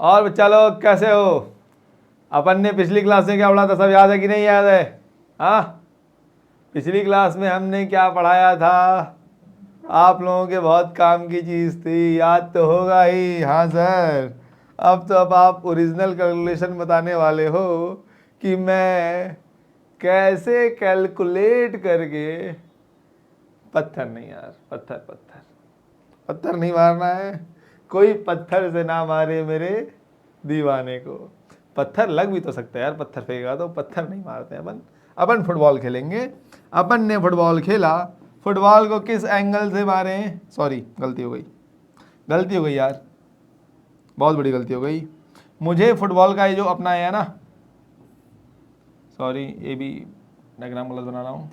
और बच्चा लोग कैसे हो? अपन ने पिछली क्लास में क्या पढ़ा था, सब याद है कि नहीं याद है? हाँ, पिछली क्लास में हमने क्या पढ़ाया था? आप लोगों के बहुत काम की चीज़ थी, याद तो होगा ही। हाँ सर, अब आप ओरिजिनल कैलकुलेशन बताने वाले हो कि मैं कैसे कैलकुलेट करके, पत्थर नहीं यार, पत्थर पत्थर पत्थर नहीं मारना है, कोई पत्थर से ना मारे मेरे दीवाने को। पत्थर लग भी तो सकता है यार, पत्थर फेंका तो पत्थर नहीं मारते अपन। अपन फुटबॉल खेलेंगे। अपन ने फुटबॉल खेला, फुटबॉल को किस एंगल से मारे? सॉरी, गलती हो गई यार, बहुत बड़ी गलती हो गई। मुझे फुटबॉल का ये जो अपना है ना, सॉरी ये भी डायग्राम गलत बना रहा हूँ।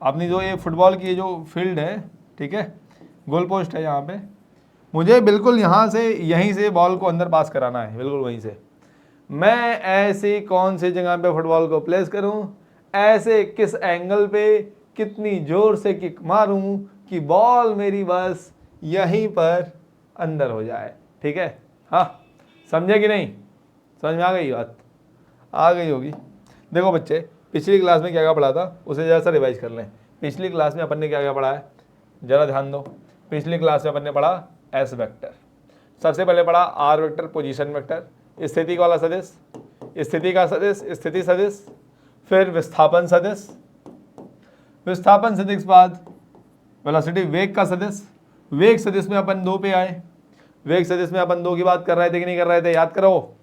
अपनी जो ये फुटबॉल की जो फील्ड है, ठीक है, गोल पोस्ट है यहाँ पे, मुझे बिल्कुल यहाँ से, यहीं से बॉल को अंदर पास कराना है, बिल्कुल वहीं से। मैं ऐसी कौन सी जगह पे फुटबॉल को प्लेस करूं, ऐसे किस एंगल पे कितनी जोर से किक मारूं कि बॉल मेरी बस यहीं पर अंदर हो जाए, ठीक है? हाँ, समझे कि नहीं? समझ में आ गई बात? आ गई होगी। देखो बच्चे, पिछली क्लास में क्या क्या पढ़ा था उसे जरा सा रिवाइज कर लें। पिछली क्लास में अपन ने क्या क्या पढ़ा है, जरा ध्यान दो। पिछली क्लास में अपन ने पढ़ा एस वेक्टर, सबसे पहले पढ़ा आर वेक्टर, पोजीशन वेक्टर, स्थिति वाला सदिश, स्थिति का सदिश, स्थिति सदिश, फिर विस्थापन सदिश, विस्थापन सदिश के बाद वेलोसिटी, वेग का सदिश, वेग सदिश में अपन 2 पे आए। वेग सदिश में अपन 2 की बात कर रहे थे कि नहीं कर रहे थे? याद करो,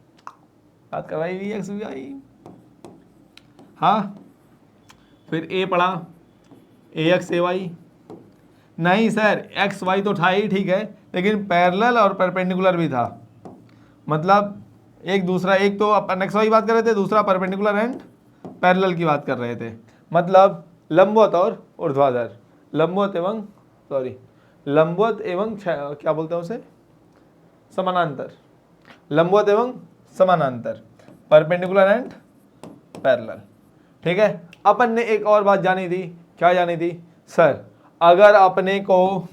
याद करवाई वी एक्स वी आई। हाँ, फिर ए पढ़ा, ए एक्स ए वाई। नहीं सर, एक्स वाई तो था ही, ठीक है, लेकिन पैरेलल और परपेंडिकुलर भी था। मतलब एक दूसरा, एक तो अपन एक्स वाई बात कर रहे थे, दूसरा परपेंडिकुलर एंड पैरेलल की बात कर रहे थे। मतलब लंबवत और ऊर्ध्वाधर, लंबवत एवं क्या बोलते हैं उसे, समानांतर, लंबवत एवं समानांतर, परपेंडिकुलर एंड पैरेलल, ठीक है। अपन ने एक और बात जानी थी, क्या जानी थी सर? अगर अपने को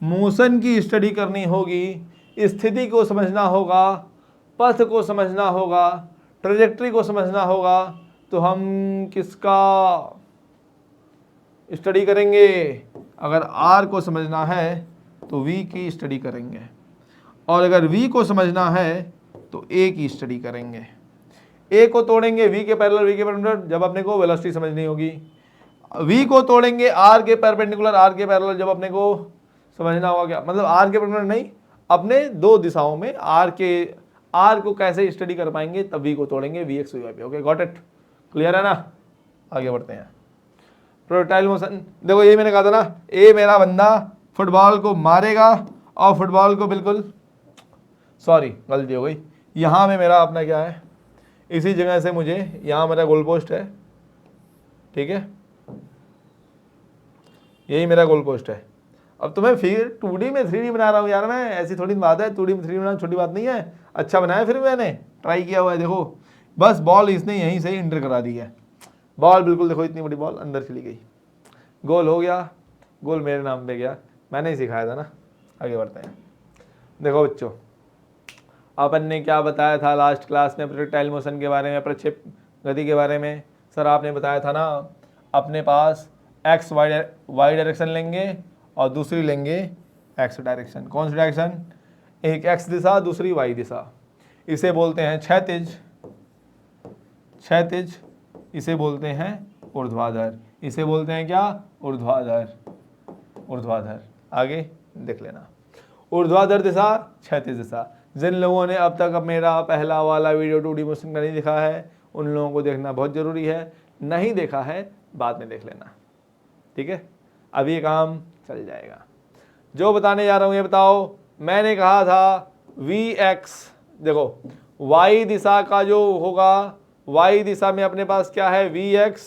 मोशन की स्टडी करनी होगी, स्थिति को समझना होगा, पथ को समझना होगा, ट्रेजेक्ट्री को समझना होगा, तो हम किसका स्टडी करेंगे? अगर आर को समझना है तो वी की स्टडी करेंगे, और अगर वी को समझना है तो ए की स्टडी करेंगे। ए को तोड़ेंगे वी के पैरेलल, जब अपने को वेलोसिटी समझनी होगी। वी को तोड़ेंगे आर के पैरेलल, जब अपने को समझना होगा क्या, मतलब आर के पैरेलल नहीं, अपने 2 दिशाओं में आर को कैसे स्टडी कर पाएंगे, तब वी को तोड़ेंगे, वी एक्स वी वाई पे। Okay, got it? क्लियर है ना? आगे बढ़ते हैं। प्रोजेक्टाइल मोशन, देखो ये मैंने कहा था ना, ए मेरा बंदा फुटबॉल को मारेगा और फुटबॉल को बिल्कुल, सॉरी गलती हो गई, यहाँ में मेरा अपना क्या है, इसी जगह से मुझे, यहाँ मेरा गोल पोस्ट है, ठीक है, यही मेरा गोल पोस्ट है। अब तुम्हें फिर 2D में 3D बना रहा हूँ यार मैं, ऐसी थोड़ी बात है, 2D में 3D बनाना छोटी बात नहीं है। अच्छा बनाया, फिर मैंने ट्राई किया हुआ है। देखो बस बॉल इसने यहीं से इंटर करा दी है, बॉल बिल्कुल देखो, इतनी बड़ी बॉल अंदर चली गई, गोल हो गया, गोल मेरे नाम पे गया, मैंने ही सिखाया था ना। आगे बढ़ते हैं। देखो बच्चों, अपन ने क्या बताया था लास्ट क्लास में प्रोजेक्टाइल मोशन के बारे में, प्रक्षेप गति के बारे में? सर आपने बताया था ना, अपने पास एक्स वाई डायरेक्शन लेंगे और दूसरी लेंगे एक्स डायरेक्शन। कौन सी डायरेक्शन? एक एक्स दिशा, दूसरी वाई दिशा। इसे बोलते हैं क्षैतिज, इसे बोलते हैं ऊर्ध्वाधर। इसे बोलते हैं क्या? ऊर्ध्वाधर। आगे देख लेना, ऊर्ध्वाधर दिशा, क्षैतिज दिशा। जिन लोगों ने अब तक मेरा पहला वाला वीडियो 2D मोशन का नहीं देखा है, उन लोगों को देखना बहुत जरूरी है। नहीं देखा है, बाद में देख लेना, ठीक है? अभी ये काम चल जाएगा। जो बताने जा रहा हूं ये बताओ, मैंने कहा था Vx, देखो y दिशा का जो होगा, y दिशा में अपने पास क्या है, Vx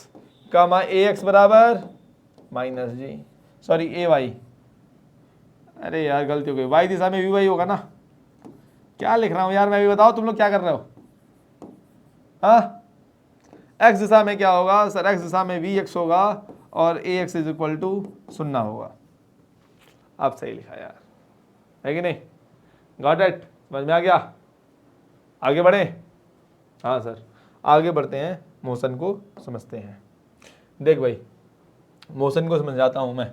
कामा Ax बराबर -g, सॉरी Ay, अरे यार गलती हो गई, y दिशा में Vy होगा ना। क्या लिख रहा हूं यार मैं, भी बताओ तुम लोग क्या कर रहे हो? हाँ, x दिशा में क्या होगा सर? x दिशा में Vx होगा और Ax इज इक्वल टू 0 होगा। आप सही लिखा यार, है कि नहीं? Got it? समझ में आ गया? आगे बढ़े? हाँ सर, आगे बढ़ते हैं, मोशन को समझते हैं। देख भाई, मोशन को समझाता हूं मैं।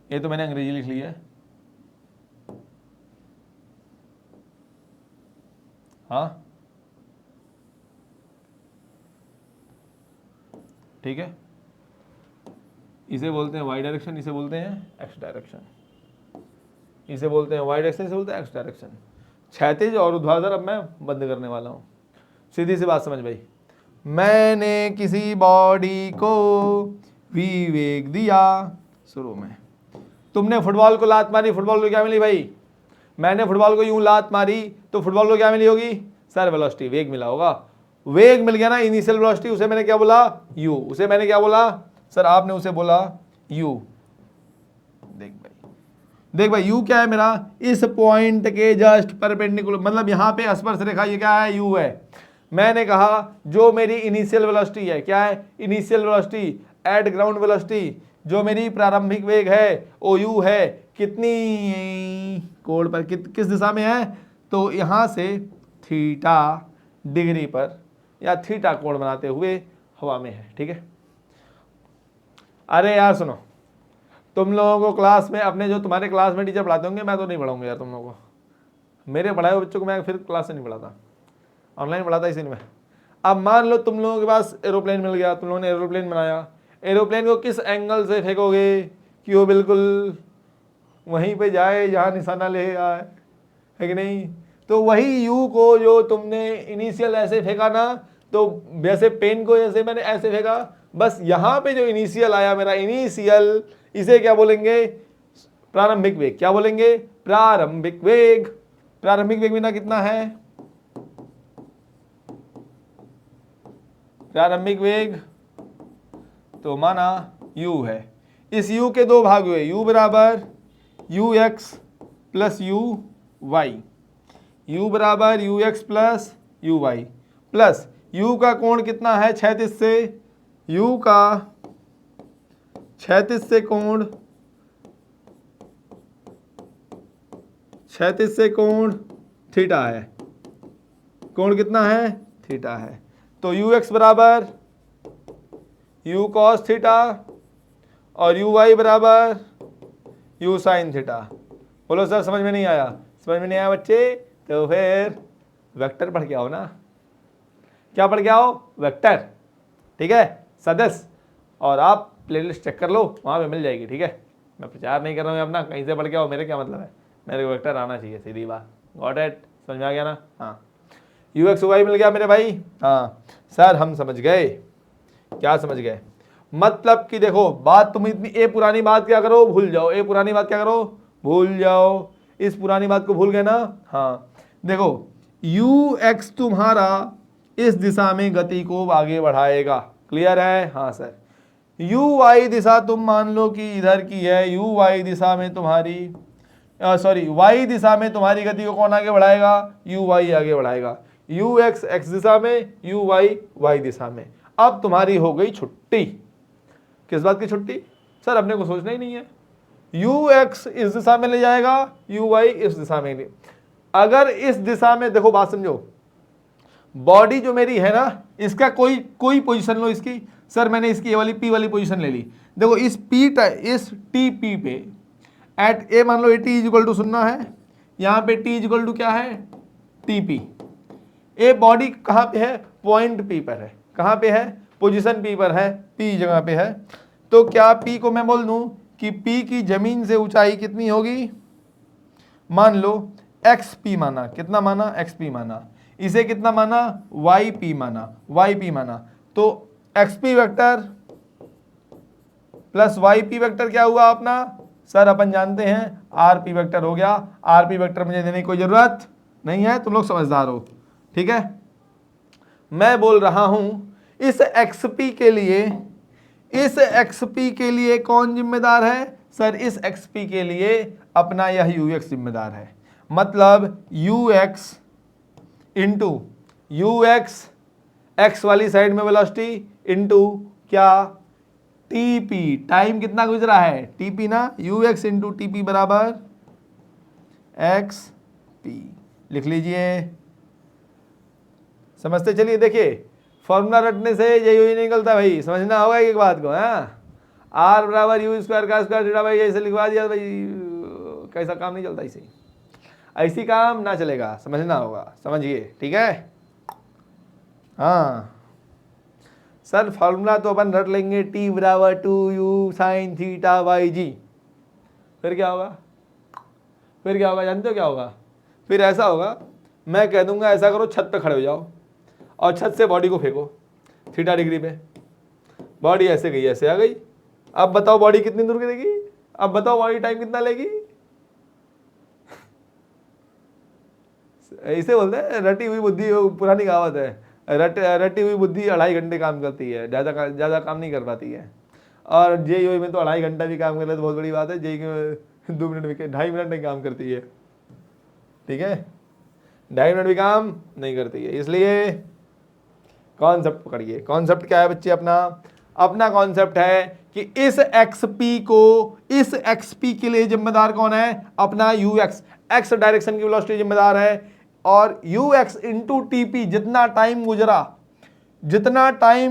ये तो मैंने अंग्रेजी लिख ली है, हाँ ठीक है। इसे बोलते हैं वाई डायरेक्शन, इसे बोलते हैं एक्स डायरेक्शन, इसे बोलते हैं वाई डायरेक्शन, इसे बोलते हैं एक्स डायरेक्शन। क्षैतिज और ऊर्ध्वाधर अब मैं बंद करने वाला हूं। सीधी सी बात समझ भाई, मैंने किसी बॉडी को विवेक दिया। शुरू में तुमने फुटबॉल को लात मारी, फुटबॉल को क्या मिली भाई? मैंने फुटबॉल को यूं लात मारी तो फुटबॉल को क्या मिली होगी? सर वेलोसिटी, वेग मिला होगा। वेग मिल गया ना, इनिशियल वेलोसिटी, उसे मैंने क्या बोला? यू। उसे मैंने क्या बोला? सर आपने उसे बोला यू। देख भाई यू क्या है मेरा? इस पॉइंट के जस्ट परपेंडिकुलर, मतलब यहां पे स्पर्श रेखा, ये क्या है? यू है। मैंने कहा जो मेरी इनिशियल वेलोसिटी है, क्या है? Initial velocity at ground velocity, जो मेरी प्रारंभिक वेग है ओ यू है। कितनी कोण पर, किस दिशा में है? तो यहां से थीटा डिग्री पर या थीटा कोण बनाते हुए हवा में है, ठीक है। अरे यार सुनो, तुम लोगों को क्लास में अपने जो तुम्हारे क्लास में टीचर पढ़ाते होंगे, मैं तो नहीं पढ़ाऊंगा यार तुम लोगों को। मेरे पढ़ाए हुए बच्चों को मैं फिर क्लास से नहीं पढ़ाता, ऑनलाइन पढ़ाता इसीलिए मैं। अब मान लो तुम लोगों के पास एरोप्लेन मिल गया, तुम लोगों ने एरोप्लेन बनाया, एरोप्लेन को किस एंगल से फेंकोगे कि वो बिल्कुल वहीं पे जाए जहाँ निशाना ले आए, है कि नहीं? तो वही यू को जो तुमने इनिशियल ऐसे फेंका ना, तो वैसे पेन को जैसे मैंने ऐसे फेंका, बस यहाँ पे जो इनिशियल आया मेरा इनिशियल, इसे क्या बोलेंगे? प्रारंभिक वेग। क्या बोलेंगे? प्रारंभिक वेग। प्रारंभिक वेग मेरा कितना है? प्रारंभिक वेग तो माना u है। इस u के दो भाग हुए, u बराबर u x plus u y, u बराबर u x plus u y, plus u का कोण कितना है? क्षैतिज से, u का क्षैतिज से कोण, क्षैतिज से कोण थीटा है। कोण कितना है? थीटा है। तो यू एक्स बराबर यू कॉस थीटा और यू वाई बराबर यू साइन थीटा। बोलो सर समझ में नहीं आया? समझ में नहीं आया बच्चे? तो फिर वेक्टर पढ़ के आओ ना। क्या पढ़ के आओ? वेक्टर, ठीक है, सदस्य। और आप प्लेलिस्ट चेक कर लो, वहाँ पे मिल जाएगी, ठीक है। मैं प्रचार नहीं कर रहा हूँ अपना, कहीं से पढ़ के आओ, मेरे क्या मतलब है, मेरे को वेक्टर आना चाहिए, सीधी बात। Got it? समझ में आ गया ना? हाँ, यू एक्स वाई मिल गया मेरे भाई। हाँ सर हम समझ गए। क्या समझ गए? मतलब कि देखो बात, तुम इतनी ए पुरानी बात क्या करो, भूल जाओ। ए पुरानी बात क्या करो, भूल जाओ। इस पुरानी बात को भूल गए ना? हाँ देखो, यू एक्स तुम्हारा इस दिशा में गति को आगे बढ़ाएगा, क्लियर है? हाँ सर। यू वाई दिशा तुम मान लो कि इधर की है, यू वाई दिशा में तुम्हारी सॉरी वाई दिशा में तुम्हारी गति को कौन आगे बढ़ाएगा? यू वाई आगे बढ़ाएगा। यू एक्स एक्स दिशा में, यू वाई वाई दिशा में। अब तुम्हारी हो गई छुट्टी। किस बात की छुट्टी? सर अपने को सोचना ही नहीं है। यू एक्स इस दिशा में ले जाएगा, यू वाई इस दिशा में ले। अगर इस दिशा में, देखो बात समझो, बॉडी जो मेरी है ना, इसका कोई पोजीशन लो इसकी। सर मैंने इसकी ये वाली पी वाली पोजीशन ले ली। देखो इस इस टी पी पे एट ए मान लो a t is equal to 0 है, यहाँ पे टी इज इक्वल टू क्या है? T P. ए बॉडी कहाँ पे है? पॉइंट पी पर है। कहाँ पे है? पोजीशन पी पर है, पी जगह पे है। तो क्या पी को मैं बोल दूं कि पी की जमीन से ऊंचाई कितनी होगी? मान लो एक्स पी माना। कितना माना? एक्स पी माना। इसे कितना माना? वाई पी माना। वाई पी माना। तो x p vector plus y p vector क्या हुआ अपना? सर अपन जानते हैं आर पी वेक्टर हो गया। आर पी वेक्टर मुझे देने की कोई जरूरत नहीं है, तुम लोग समझदार हो, ठीक है। मैं बोल रहा हूं इस एक्सपी के लिए, इस एक्सपी के लिए कौन जिम्मेदार है? सर इस एक्सपी के लिए अपना यह यू एक्स जिम्मेदार है। मतलब you x into you x, x वाली साइड में वेलोसिटी, इंटू क्या? टीपी। टाइम कितना गुजरा है? टीपी ना, यू एक्स इंटू टीपी बराबर एक्स पी। लिख लीजिए, समझते चलिए। देखिए फॉर्मूला रटने से यही निकलता भाई, समझना होगा एक बात को। हाँ, आर बराबर यू स्क्वायर का स्क्वायर थीटा भाई, ऐसे लिखवा दिया भाई, कैसा काम नहीं चलता इसे, ऐसी काम ना चलेगा, समझना होगा, समझिए, ठीक है। हाँ सर फॉर्मूला तो अपन रट लेंगे, टी बराबर 2u साइन थीटा बाई जी, फिर क्या होगा, फिर क्या होगा जानते हो क्या होगा? फिर ऐसा होगा, मैं कह दूंगा ऐसा करो, छत पे खड़े हो जाओ और छत से बॉडी को फेंको थीटा डिग्री पे, बॉडी ऐसे गई ऐसे आ गई। अब बताओ बॉडी कितनी दूर गिरेगी, अब बताओ बॉडी टाइम कितना लेगी। ऐसे बोलते हैं, रटी हुई बुद्धि, पुरानी कहावत है, रटी हुई बुद्धि 2.5 घंटे काम करती है, ज़्यादा काम नहीं कर पाती है। और जेईई में तो 2.5 घंटा भी काम कर ले तो बहुत बड़ी बात है, जेईई में 2 मिनट भी 2.5 मिनट नहीं काम करती है, ठीक है, 2.5 मिनट भी काम नहीं करती है। इसलिए कॉन्सेप्ट पकड़िए। कॉन्सेप्ट क्या है बच्चे? अपना कॉन्सेप्ट है कि इस एक्सपी के लिए जिम्मेदार कौन है? अपना यूएक्स, एक्स डायरेक्शन की वेलोसिटी जिम्मेदार है, और यूएक्स इंटू टीपी, जितना टाइम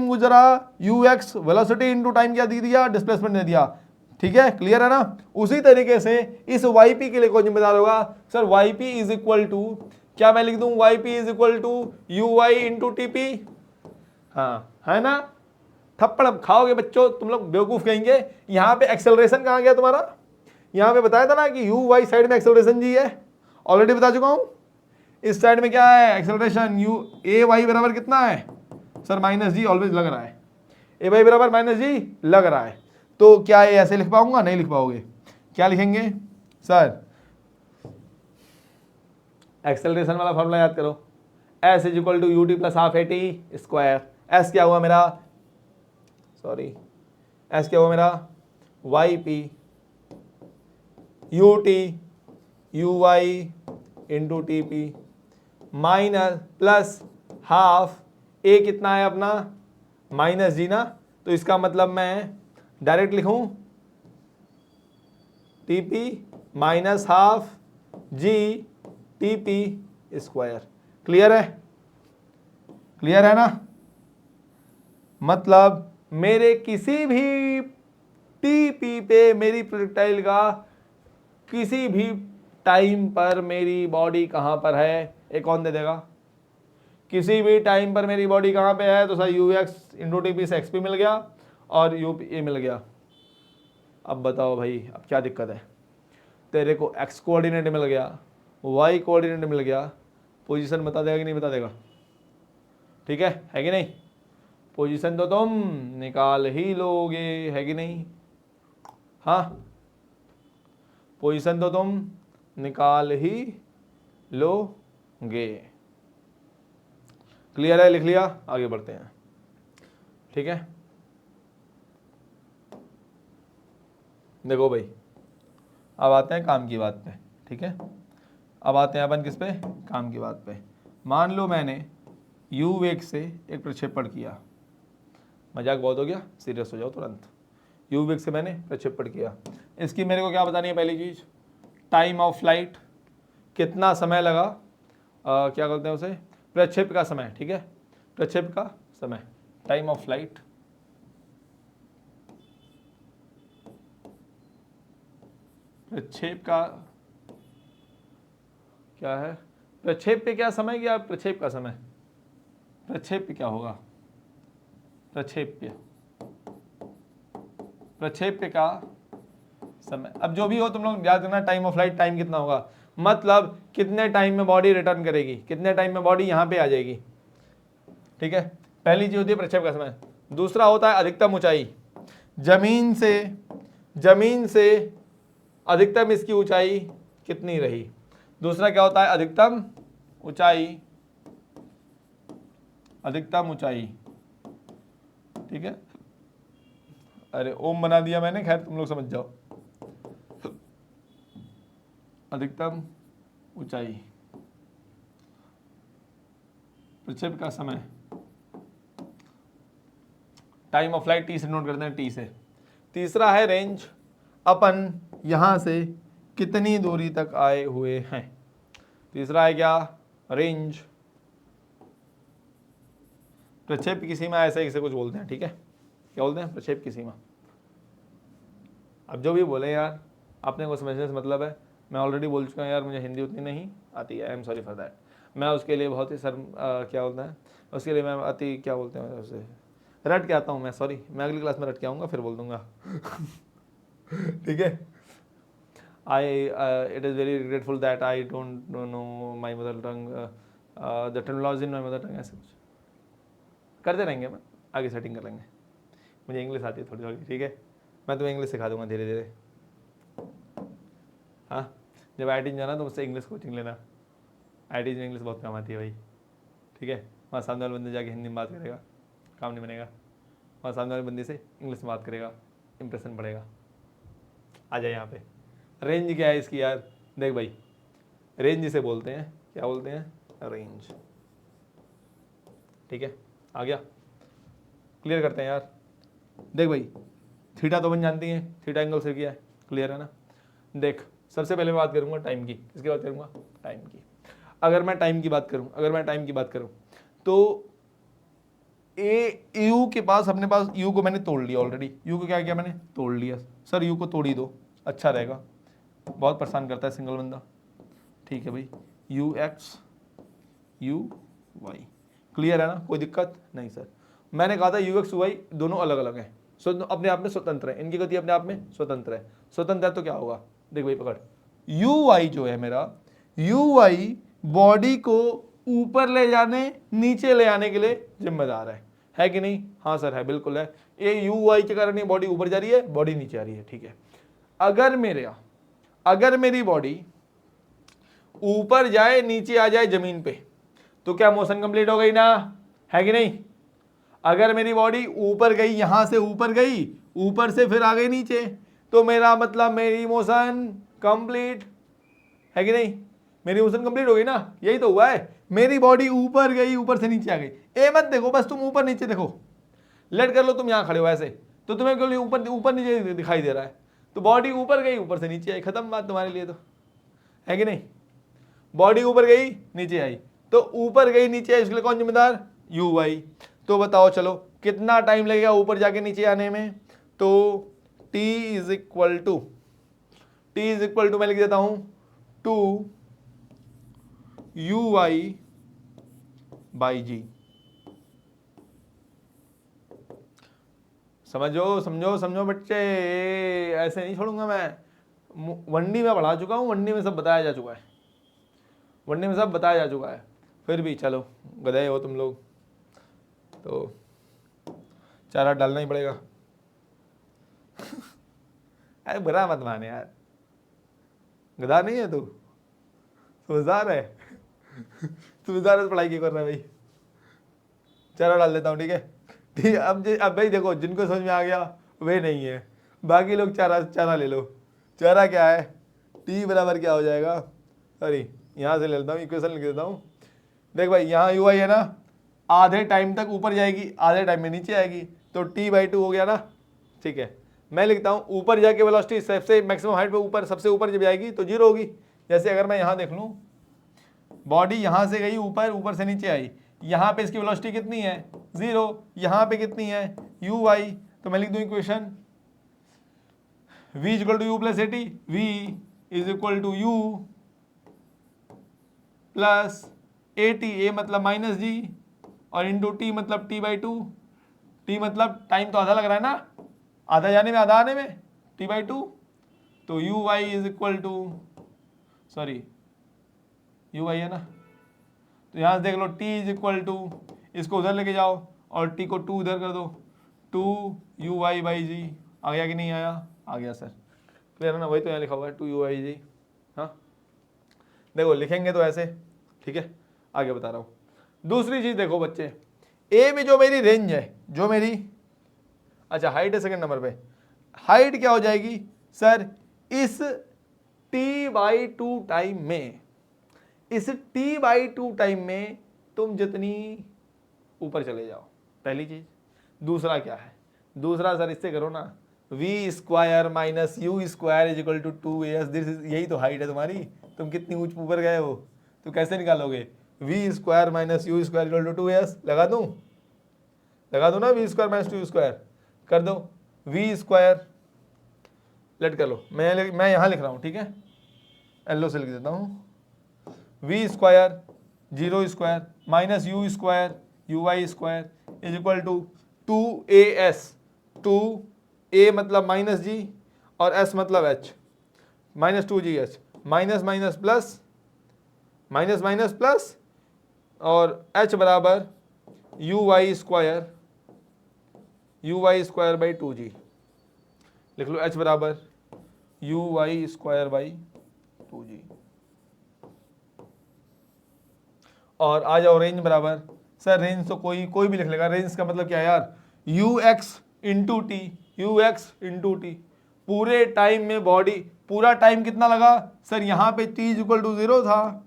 गुजरा यूएक्स वेलोसिटी इंटू टाइम क्या दे दिया? डिस्प्लेसमेंट दे दिया, ठीक है, क्लियर है ना। उसी तरीके से इस वाईपी के लिए कौन जिम्मेदार होगा? Sir y p is equal to, क्या मैं लिख दूं, y p is equal to u y into t p. हाँ है ना, थप्पड़ खाओगे बच्चों, तुम लोग बेवकूफ कहेंगे। यहां पे एक्सेलरेशन कहां गया तुम्हारा? यहां पे बताया था ना कि यू वाई साइड में एक्सेलरेशन जी है, ऑलरेडी बता चुका हूं। इस साइड में क्या है? एक्सेलरेशन यू, ए वाई बराबर कितना है सर? माइनस जी, ऑलवेज लग रहा है, ए वाई बराबर माइनस जी लग रहा है। तो क्या ये ऐसे लिख पाऊंगा? नहीं लिख पाओगे। क्या लिखेंगे सर? एक्सेलरेशन वाला फॉर्मूला याद करो, s is equal to u t plus half a t square. S क्या हुआ मेरा? सॉरी, एस क्या हुआ मेरा? Y p u t u y into t p minus plus half a कितना है अपना? माइनस जी ना, तो इसका मतलब मैं डायरेक्ट लिखूं T p minus half g T P square. Clear है? क्लियर है ना? मतलब मेरे किसी भी टीपी पे मेरी प्रोजेक्टाइल का किसी भी टाइम पर मेरी बॉडी कहां पर है, एक कौन दे देगा? किसी भी टाइम पर मेरी बॉडी कहां पे है? तो sir you x into t P से एक्स पी मिल गया और यू पी ए मिल गया। अब बताओ भाई, अब क्या दिक्कत है? तेरे को एक्स कोऑर्डिनेट मिल गया, वाई कोऑर्डिनेट मिल गया, पोजीशन बता देगा कि नहीं बता देगा? ठीक है कि नहीं? पोजीशन तो तुम निकाल ही लोगे, है कि नहीं? हाँ, पोजीशन तो तुम निकाल ही लोगे। क्लियर है? लिख लिया, आगे बढ़ते हैं, ठीक है। देखो भाई, अब आते हैं काम की बात पे, ठीक है। अब आते हैं अपन किस पे? काम की बात पे। मान लो मैंने u वेग से एक प्रक्षेपण किया, मजाक बहुत हो गया, सीरियस हो जाओ तुरंत। u वेग से मैंने प्रक्षेपण किया, इसकी मेरे को क्या बतानी है? पहली चीज टाइम ऑफ फ्लाइट, कितना समय लगा, क्या कहते हैं उसे? प्रक्षेप का समय, ठीक है, प्रक्षेप का समय, टाइम ऑफ फ्लाइट। प्रक्षेप का क्या है? प्रक्षेप पे क्या समय या प्रक्षेप का समय? प्रक्षेप पे क्या होगा? प्रक्षेप पे का समय। अब जो भी हो तुम लोग याद करना, टाइम ऑफ फ्लाइट, टाइम कितना होगा, मतलब कितने टाइम में बॉडी रिटर्न करेगी, कितने टाइम में बॉडी यहां पे आ जाएगी, ठीक है। पहली चीज होती है प्रक्षेप का समय। दूसरा होता है अधिकतम ऊंचाई, जमीन से अधिकतम इसकी ऊंचाई कितनी रही। दूसरा क्या होता है? अधिकतम ऊंचाई, ठीक है। अरे ओम बना दिया मैंने, खैर तुम लोग समझ जाओ। अधिकतम ऊंचाई, प्रक्षेप का समय, टाइम ऑफ फ्लाइट टी से नोट करते हैं, टी से। तीसरा है रेंज, अपन यहां से कितनी दूरी तक आए हुए हैं। तीसरा है क्या, रेंज। प्रक्षेप की सीमा ऐसे इसे कुछ बोलते हैं, ठीक है, क्या बोलते हैं, प्रक्षेप की सीमा। अब जो भी बोले यार अपने को समझने से मतलब है। मैं ऑलरेडी बोल चुका हूँ यार, मुझे हिंदी उतनी नहीं आती है, I am sorry for that. मैं उसके लिए बहुत ही क्या बोलते हैं, उसके लिए मैं अति क्या बोलते हैं उसे, रट के आता हूँ मैं, सॉरी, मैं अगली क्लास में रट के आऊँगा फिर बोल दूंगा ठीक है। It is very grateful that I don't know my mother tongue, the technology in my mother tongue, ऐसे कुछ करते रहेंगे, मैं आगे सेटिंग कर लेंगे। मुझे इंग्लिश आती है थोड़ी थोड़ी, ठीक है, मैं तुम्हें इंग्लिश सिखा दूंगा धीरे धीरे। हाँ, जब आई जाना तो मुझसे इंग्लिश कोचिंग लेना, आई में इंग्लिश बहुत काम आती है भाई, ठीक है। वहाँ सामने वाले बंदे जाके हिंदी में बात करेगा, काम नहीं बनेगा। वहाँ सामने वाले बंदे से इंग्लिश में बात करेगा, इंप्रेशन बढ़ेगा। आ जाए यहाँ पे। रेंज क्या है इसकी यार, देख भाई, रेंज इसे बोलते हैं, क्या बोलते हैं, रेंज, ठीक है। आ गया, क्लियर करते हैं यार। देख भाई, थीटा तो बन जानती है, थीटा एंगल से क्या है, क्लियर है ना। देख, सबसे पहले मैं बात करूंगा टाइम की, किसकी बात करूंगा, टाइम की। अगर मैं टाइम की बात करूं, तो यू के पास, अपने पास यू को मैंने तोड़ लिया ऑलरेडी। यू को क्या किया मैंने, तोड़ लिया। सर यू को तोड़ ही दो, अच्छा रहेगा, बहुत परेशान करता है सिंगल बंदा, ठीक है भाई। U x u y, clear है ना, कोई दिक्कत नहीं। सर मैंने कहा था यू एक्स वाई दोनों अलग अलग हैं, अपने आप में स्वतंत्र है, इनकी गति अपने आप में स्वतंत्र है। स्वतंत्र है तो क्या होगा, देख भाई पकड़, यू वाई जो है मेरा, यू वाई बॉडी को ऊपर ले जाने नीचे ले आने के लिए जिम्मेदार है कि नहीं। हाँ सर है, बिल्कुल है। ये यू वाई के कारण ये बॉडी ऊपर जा रही है, बॉडी नीचे आ रही है, ठीक है। अगर मेरी बॉडी ऊपर जाए नीचे आ जाए जमीन पे, तो क्या मोशन कंप्लीट हो गई ना, है कि नहीं। अगर मेरी बॉडी ऊपर गई, यहां से ऊपर गई, ऊपर से फिर आ गई नीचे, तो मेरा मतलब मेरी मोशन कंप्लीट है कि नहीं, मेरी मोशन कंप्लीट हो गई ना, यही तो हुआ है। मेरी बॉडी ऊपर गई, ऊपर से नीचे आ गई। ए मत देखो, बस तुम ऊपर नीचे देखो, लेट कर लो, तुम यहां खड़े हो ऐसे, तो तुम्हें क्यों ऊपर नीचे दिखाई दे रहा है, तो बॉडी ऊपर गई, ऊपर से नीचे आई, खत्म बात तुम्हारे लिए, तो है कि नहीं। बॉडी ऊपर गई नीचे आई, तो ऊपर गई नीचे आई, इसके लिए कौन जिम्मेदार, यू वाई। तो बताओ चलो कितना टाइम लगेगा ऊपर जाके नीचे आने में, तो t इज इक्वल टू मैं लिख देता हूं 2 यू वाई बाई जी। समझो बच्चे, ऐसे नहीं छोड़ूंगा मैं। 1D में पढ़ा चुका हूं, 1D में सब बताया जा चुका है, फिर भी चलो गधे हो तुम लोग, तो चारा डालना ही पड़ेगा अरे बुरा मत माने यार, गधा नहीं है तू, समझदार है समझदार है तो पढ़ाई क्यों कर रहा है भाई। चारा डाल देता हूँ, ठीक है। अब भाई देखो, जिनको समझ में आ गया वे नहीं है, बाकी लोग चारा ले लो। चारा क्या है, टी बराबर क्या हो जाएगा, सॉरी यहाँ से ले लेता हूँ, इक्वेशन लिख देता हूँ। देख भाई, यहाँ यू आई है ना, आधे टाइम तक ऊपर जाएगी, आधे टाइम में नीचे आएगी, तो t/2 हो गया ना, ठीक है। मैं लिखता हूँ ऊपर जाके वेलोसिटी सबसे मैक्सिमम हाइट पे ऊपर, सबसे ऊपर जब जाएगी तो 0 होगी। जैसे अगर मैं यहाँ देख लूँ, बॉडी यहाँ से गई ऊपर, ऊपर से नीचे आई, यहाँ पे इसकी वेलोसिटी कितनी है, 0, यहाँ पे कितनी है, यू वाई। तो मैं लिख दूँ equation, v equal to u plus at, v is equal to u plus at, a मतलब माइनस जी, और इंटू टी मतलब t/2। टी मतलब टाइम तो आधा लग रहा है ना, आधा जाने में आधा आने में, t/2। तो u y is equal to, sorry u y है ना, तो यहाँ से देख लो t इज इक्वल टू, इसको उधर लेके जाओ और t को 2 उधर कर दो, 2 यू वाई बाई जी। आ गया कि नहीं आया, आ गया सर, क्लियर है ना, वही तो यहाँ लिखा हुआ है 2 यू वाई जी। हाँ देखो लिखेंगे तो ऐसे, ठीक है, आगे बता रहा हूँ। दूसरी चीज देखो बच्चे, ए में जो मेरी रेंज है, जो मेरी, अच्छा हाइट है सेकंड नंबर पे, हाइट क्या हो जाएगी सर, इस t/2 टाइम में, इस t/2 टाइम में तुम जितनी ऊपर चले जाओ, पहली चीज। दूसरा क्या है, दूसरा सर इससे करो ना, v square minus u square is equal to 2as, यही तो हाइट है तुम्हारी, तुम कितनी ऊपर गए हो, तो कैसे निकालोगे, v square minus u square equal to 2s, लगा दूं ना, वी स्क्वायर माइनस 2 स्क्वायर कर दो, वी स्क्वायर लेट कर लो, मैं यहाँ लिख रहा हूँ, ठीक है, एलो से लिख देता हूँ, v square 0 square minus u square u y square is equal to 2as, 2a मतलब माइनस जी और s मतलब h, minus 2gh, minus minus plus, minus minus plus, और h बराबर u y square by 2g, लिख लो h बराबर u y square by 2g, और आ जाओ रेंज बराबर, सर रेंज तो कोई भी लिख लेगा, रेंज का मतलब क्या है यार, you x into t, u x into T, पूरे टाइम में बॉडी, पूरा टाइम कितना लगा सर, यहाँ पे t इज इक्वल टू 0 था,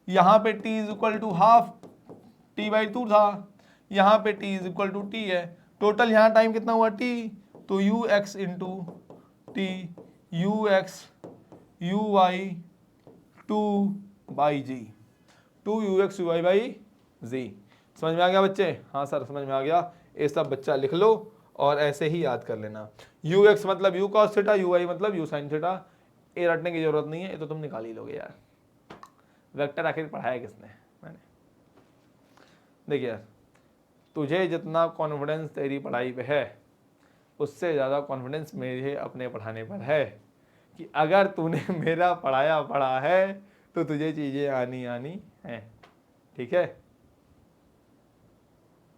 यहाँ पे t is equal to half t by 2 था, यहाँ पे t is equal to t है, टोटल यहाँ टाइम कितना हुआ t, तो u x into t, u x u y 2 by g, 2 u x u y by g. समझ में आ गया बच्चे, हाँ सर समझ में आ गया, ये सब बच्चा लिख लो और ऐसे ही याद कर लेना, यू एक्स मतलब u cos theta, u y मतलब यू साइन थीटा, ये रटने की जरूरत नहीं है, ये तो तुम निकाल ही लोगे यार, वेक्टर आखिर पढ़ाया किसने, मैंने। देखिए यार, तुझे जितना कॉन्फिडेंस तेरी पढ़ाई पे है उससे ज़्यादा कॉन्फिडेंस मेरे अपने पढ़ाने पर है, कि अगर तूने मेरा पढ़ाया पढ़ा है तो तुझे चीज़ें आनी हैं, ठीक है,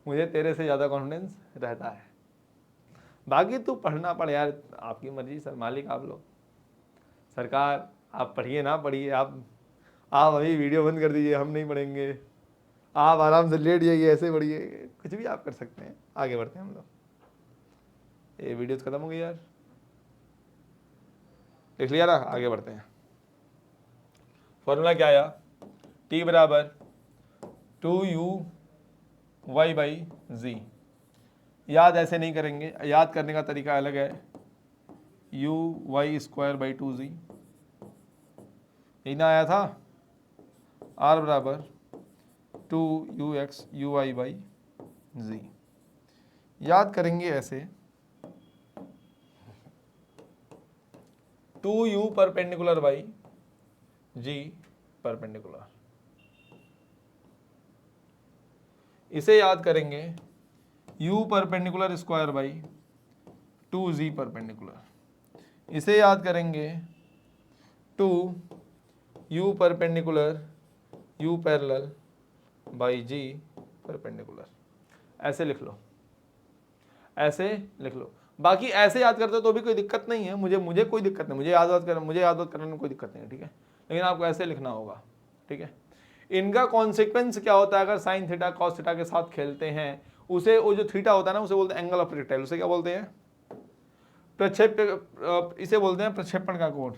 मुझे तेरे से ज़्यादा कॉन्फिडेंस रहता है, बाकी तू पढ़ना पढ़ यार, आपकी मर्जी सर, मालिक आप लोग, सरकार आप पढ़िए ना पढ़िए, आप अभी वीडियो बंद कर दीजिए, हम नहीं पढ़ेंगे, आप आराम से लेट जाइए, ऐसे पढ़िए, कुछ भी आप कर सकते हैं, आगे बढ़ते हैं हम लोग, ये वीडियो खत्म हो गई यार, लिख लिया ना, आगे बढ़ते हैं। फॉर्मूला क्या आया, t बराबर 2u y बाई जी, याद ऐसे नहीं करेंगे, याद करने का तरीका अलग है, u y square by 2z, यही ना आया था, r बराबर 2ux यू वाई बाई जी, याद करेंगे ऐसे, 2u perpendicular by g perpendicular, इसे याद करेंगे u perpendicular square by 2z perpendicular, इसे याद करेंगे 2u perpendicular u parallel by g perpendicular, ऐसे लिख लो, ऐसे लिख लो, बाकी ऐसे याद करते हो तो भी कोई दिक्कत नहीं है, मुझे कोई दिक्कत नहीं, मुझे याद करने में कोई दिक्कत नहीं है, ठीक है, लेकिन आपको ऐसे लिखना होगा, ठीक है। इनका कॉन्सिक्वेंस क्या होता है, अगर साइन थीटा कॉस थीटा के साथ खेलते हैं, उसे वो जो थीटा होता है ना, उसे बोलते हैं एंगल ऑफ रेक्टेल, उसे क्या बोलते हैं, प्रक्षेप, इसे बोलते हैं प्रक्षेपण का कोण,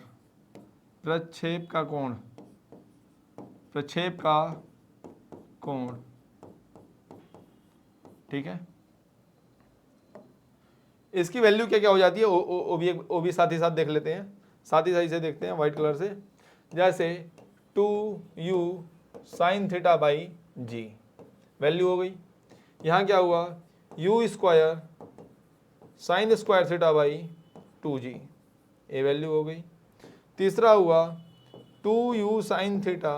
प्रक्षेप का कोण, प्रक्षेप का कोण, ठीक है। इसकी वैल्यू क्या क्या हो जाती है, ओ भी साथ ही साथ देख लेते हैं, साथ ही साथ इसे देखते हैं व्हाइट कलर से, जैसे 2u sine theta by g, value हो गई, यहाँ क्या हुआ, u square sine square theta by 2g, ये वैल्यू हो गई, तीसरा हुआ 2u साइन थीटा,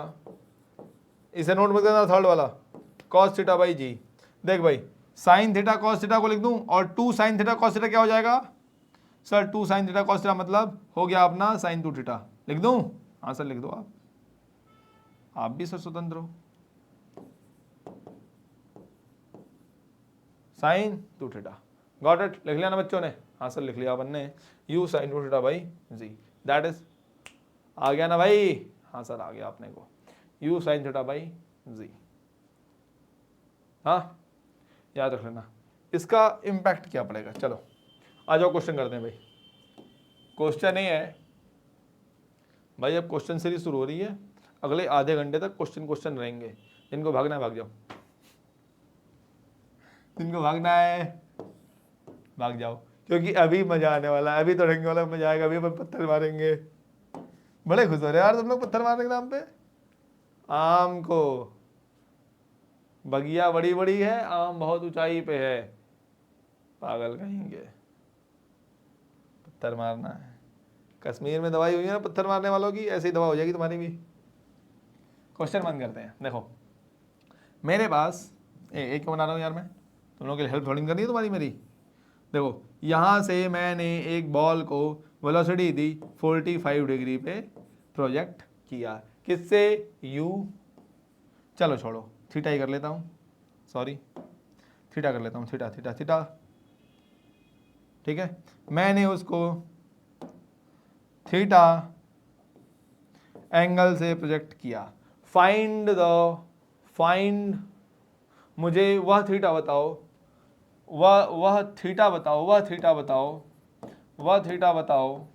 इसे नोट मत करना, थर्ड वाला कॉस थीटा बाई जी, देख भाई साइन थीटा कॉस थीटा को लिख दूं, और 2 साइन थीटा कॉस थीटा क्या हो जाएगा sir, 2 sign theta cos theta मतलब हो गया अपना साइन 2 थीटा, लिख दूं, हाँ सर लिख दो, आप भी सर स्वतंत्र हो, साइन 2 थीटा, गॉट इट, लिख लिया ना बच्चों ने, हाँ सर लिख लिया अपन ने, u sine 2 theta by g, that is, आ गया ना भाई, हाँ सर आ गया अपने को, u sine theta by g, हाँ याद रख लेना, इसका इम्पैक्ट क्या पड़ेगा। चलो आ जाओ क्वेश्चन करते हैं भाई, क्वेश्चन ये है भाई, अब क्वेश्चन सीरीज शुरू हो रही है, अगले आधे घंटे तक क्वेश्चन रहेंगे, जिनको भागना है भाग जाओ, जिनको भागना है भाग जाओ, क्योंकि अभी मजा आने वाला है, अभी तो ढंग वाला मजा आएगा, अभी अपन पत्थर मारेंगे, बड़े खुश हो रहे यार तुम लोग पत्थर मारने के नाम पे, आम को, बगिया बड़ी बड़ी है, आम बहुत ऊंचाई पे है। पागल कहेंगे, पत्थर मारना है। कश्मीर में दवाई हुई है ना पत्थर मारने वालों की, ऐसी दवा हो जाएगी तुम्हारी भी। क्वेश्चन बंद करते हैं। देखो मेरे पास एक क्यों बना रहा हूँ यार मैं, तुम लोगों के लिए हेल्प थोड़ी करनी है तुम्हारी मेरी। देखो यहाँ से मैंने एक बॉल को वेलोसिटी दी 45 डिग्री पे प्रोजेक्ट किया, किससे, यू। चलो छोड़ो, थीटा ही कर लेता हूँ, सॉरी थीटा कर लेता हूँ, थीटा थीटा थीटा, ठीक है। मैंने उसको थीटा एंगल से प्रोजेक्ट किया। फाइंड मुझे वह थीटा बताओ, वह थीटा बताओ, वह थीटा बताओ, वह थीटा बताओ